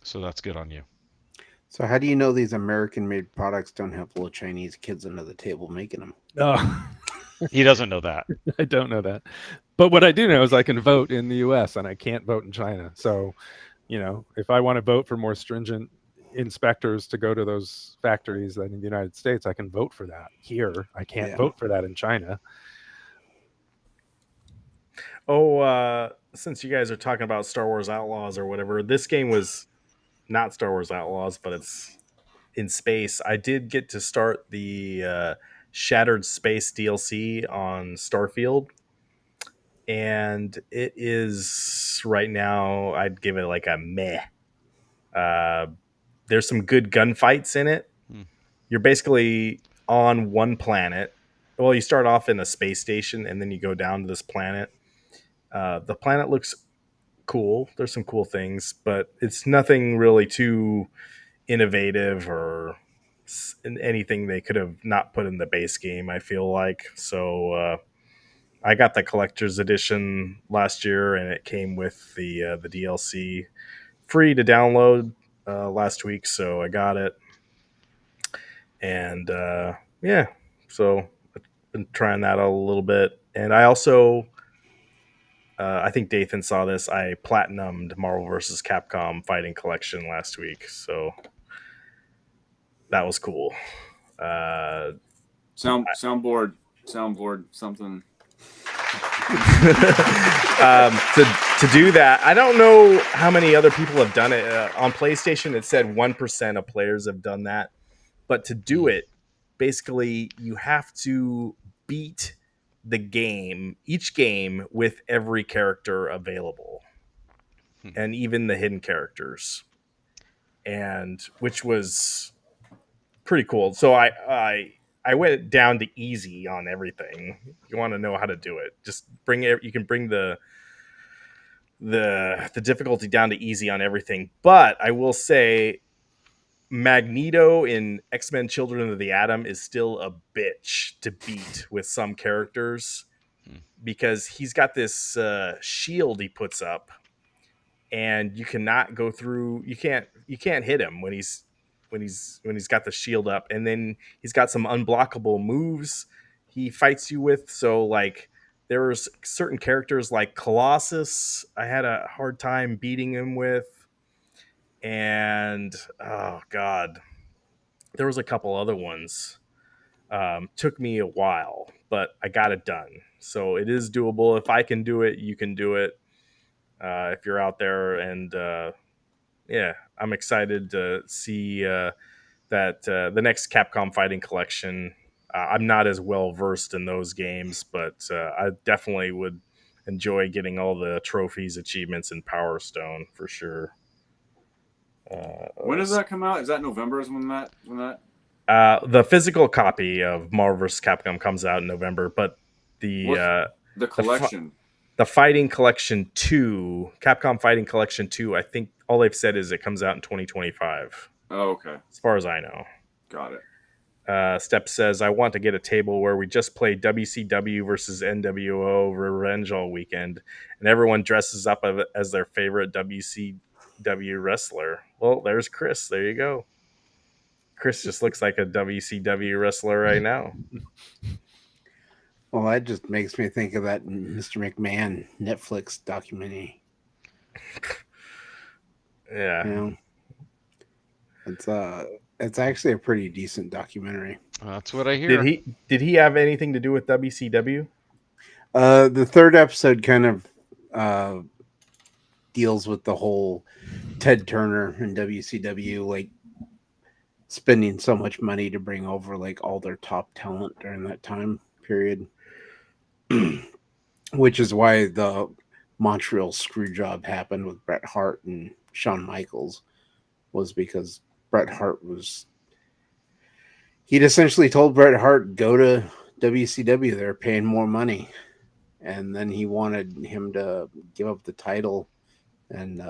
So that's good on you. So how do you know these American-made products don't have little Chinese kids under the table making them? Oh. He doesn't know that. I don't know that. But what I do know is I can vote in the US and I can't vote in China. So, if I want to vote for more stringent inspectors to go to those factories in the United States, I can vote for that. Here, I can't vote for that in China. Oh, since you guys are talking about Star Wars Outlaws or whatever, this game was not Star Wars Outlaws, but it's in space. I did get to start the Shattered Space DLC on Starfield, and it is right now, I'd give it like a meh. There's some good gunfights in it. You're basically on one planet. Well, you start off in a space station, and then you go down to this planet. The planet looks cool. There's some cool things, but it's nothing really too innovative or anything they could have not put in the base game, I feel like. So I got the collector's edition last year, and it came with the DLC free to download last week, so I got it. And yeah, so I've been trying that out a little bit. And I also I think Dathan saw this. I platinumed Marvel vs. Capcom Fighting Collection last week, so that was cool. Soundboard, something. To do that, I don't know how many other people have done it. On PlayStation, it said 1% of players have done that. But to do it, basically, you have to beat each game with every character available, and even the hidden characters, and which was pretty cool. So I went down to easy on everything. You want to know how to do it? Just bring it. You can bring the the difficulty down to easy on everything. But I will say Magneto in X-Men Children of the Atom is still a bitch to beat with some characters because he's got this shield he puts up, and you cannot go through. You can't hit him when he's got the shield up, and then he's got some unblockable moves he fights you with. So like there's certain characters like Colossus I had a hard time beating him with, and oh god, there was a couple other ones. Took me a while, but I got it done. So it is doable. If I can do it, you can do it. If you're out there, and yeah, I'm excited to see that the next Capcom Fighting Collection. I'm not as well versed in those games, but I definitely would enjoy getting all the trophies, achievements, and Power Stone for sure. When does that come out? Is that November? Is when that? The physical copy of Marvel vs. Capcom comes out in November, but the The collection. the Fighting Collection 2, Capcom Fighting Collection 2, I think all they've said is it comes out in 2025. Oh, okay. As far as I know. Got it. Step says, I want to get a table where we just play WCW versus NWO Revenge all weekend, and everyone dresses up as their favorite WCW wrestler. Well, there's Chris. There you go. Chris just looks like a WCW wrestler right now. Well, that just makes me think of that Mr. McMahon Netflix documentary. Yeah. You know, it's actually a pretty decent documentary. That's what I hear. Did he have anything to do with WCW? The third episode kind of deals with the whole Ted Turner and WCW, like spending so much money to bring over like all their top talent during that time period, which is why the Montreal screw job happened with Bret Hart and Shawn Michaels, was because Bret Hart he'd essentially told Bret Hart, go to WCW, they're paying more money. And then he wanted him to give up the title. And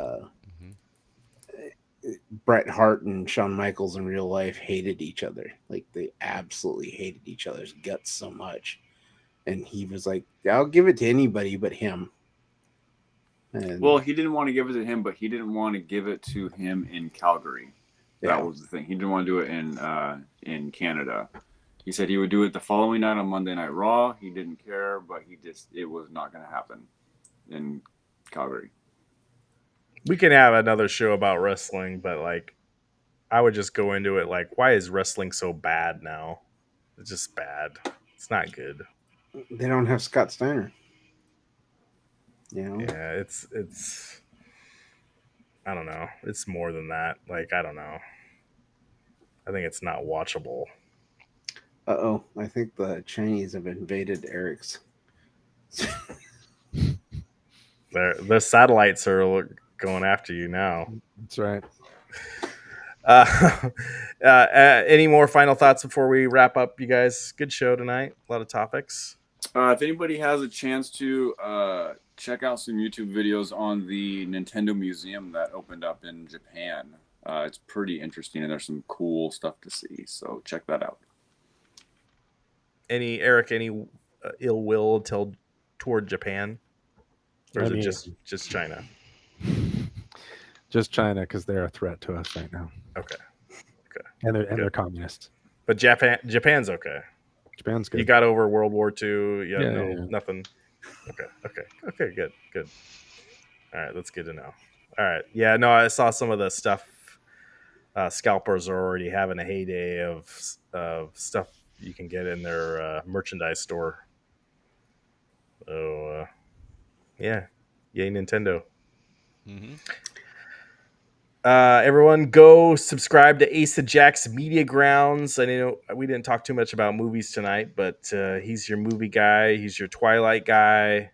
Bret Hart and Shawn Michaels in real life hated each other. Like, they absolutely hated each other's guts so much. And he was like, I'll give it to anybody but him. And well, he didn't want to give it to him, but he didn't want to give it to him in Calgary. That was the thing. He didn't want to do it in Canada. He said he would do it the following night on Monday Night Raw. He didn't care, but it was not going to happen in Calgary. We can have another show about wrestling, but like, I would just go into it like, why is wrestling so bad now? It's just bad. It's not good. They don't have Scott Steiner. You know? Yeah, it's. I don't know. It's more than that. Like, I don't know. I think it's not watchable. Uh-oh. I think the Chinese have invaded Eric's. The satellites are going after you now. That's right. Any more final thoughts before we wrap up, you guys? Good show tonight. A lot of topics. If anybody has a chance to check out some YouTube videos on the Nintendo Museum that opened up in Japan, it's pretty interesting, and there's some cool stuff to see. So check that out. Eric, any ill will toward Japan? Or is it just China? Just China, because they're a threat to us right now. Okay. And they're communist. But Japan's okay. Japan's good. You got over World War II. Yeah. Nothing. Okay. Good. All right, that's good to know. All right. Yeah, no, I saw some of the stuff. Scalpers are already having a heyday of stuff you can get in their merchandise store. So, yeah. Yay, Nintendo. Mm-hmm. Everyone go subscribe to Ace of Jack's Media Grounds. I know we didn't talk too much about movies tonight, but he's your movie guy. He's your Twilight guy.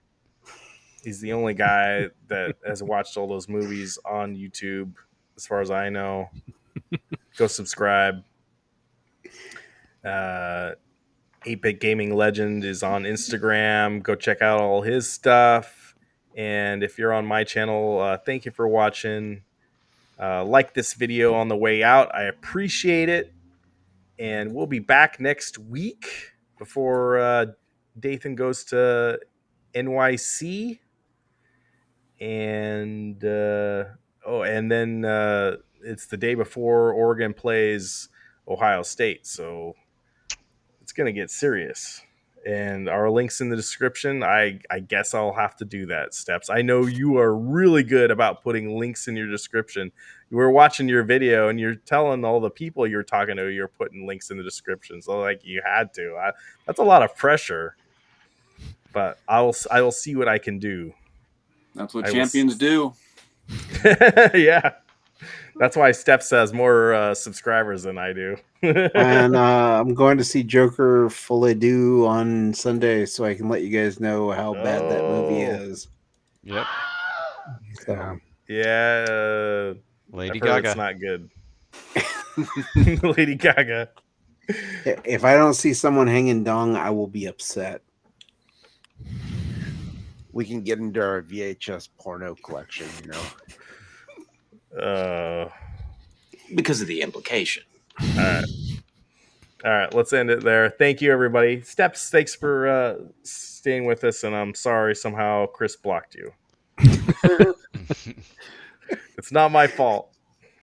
He's the only guy that has watched all those movies on YouTube, as far as I know. Go subscribe. 8-Bit Gaming Legend is on Instagram. Go check out all his stuff. And if you're on my channel, thank you for watching. Like this video on the way out. I appreciate it. And we'll be back next week before Dathan goes to NYC. And and then it's the day before Oregon plays Ohio State. So it's going to get serious. And our links in the description. I guess I'll have to do that, Steps. I know you are really good about putting links in your description. We're watching your video and you're telling all the people you're talking to you're putting links in the description. So like you had to. That's a lot of pressure. But I will see what I can do. That's what champions do. Yeah. That's why Steps has more subscribers than I do. And I'm going to see Joker Full Ado on Sunday, so I can let you guys know how bad that movie is. Yep. So yeah, Lady I've heard Gaga. it's not good. Lady Gaga. if I don't see someone hanging dong, I will be upset. We can get into our VHS porno collection, you know. Because of the implication. All right, let's end it there. Thank you, everybody. Steps, thanks for staying with us, and I'm sorry somehow Chris blocked you. It's not my fault.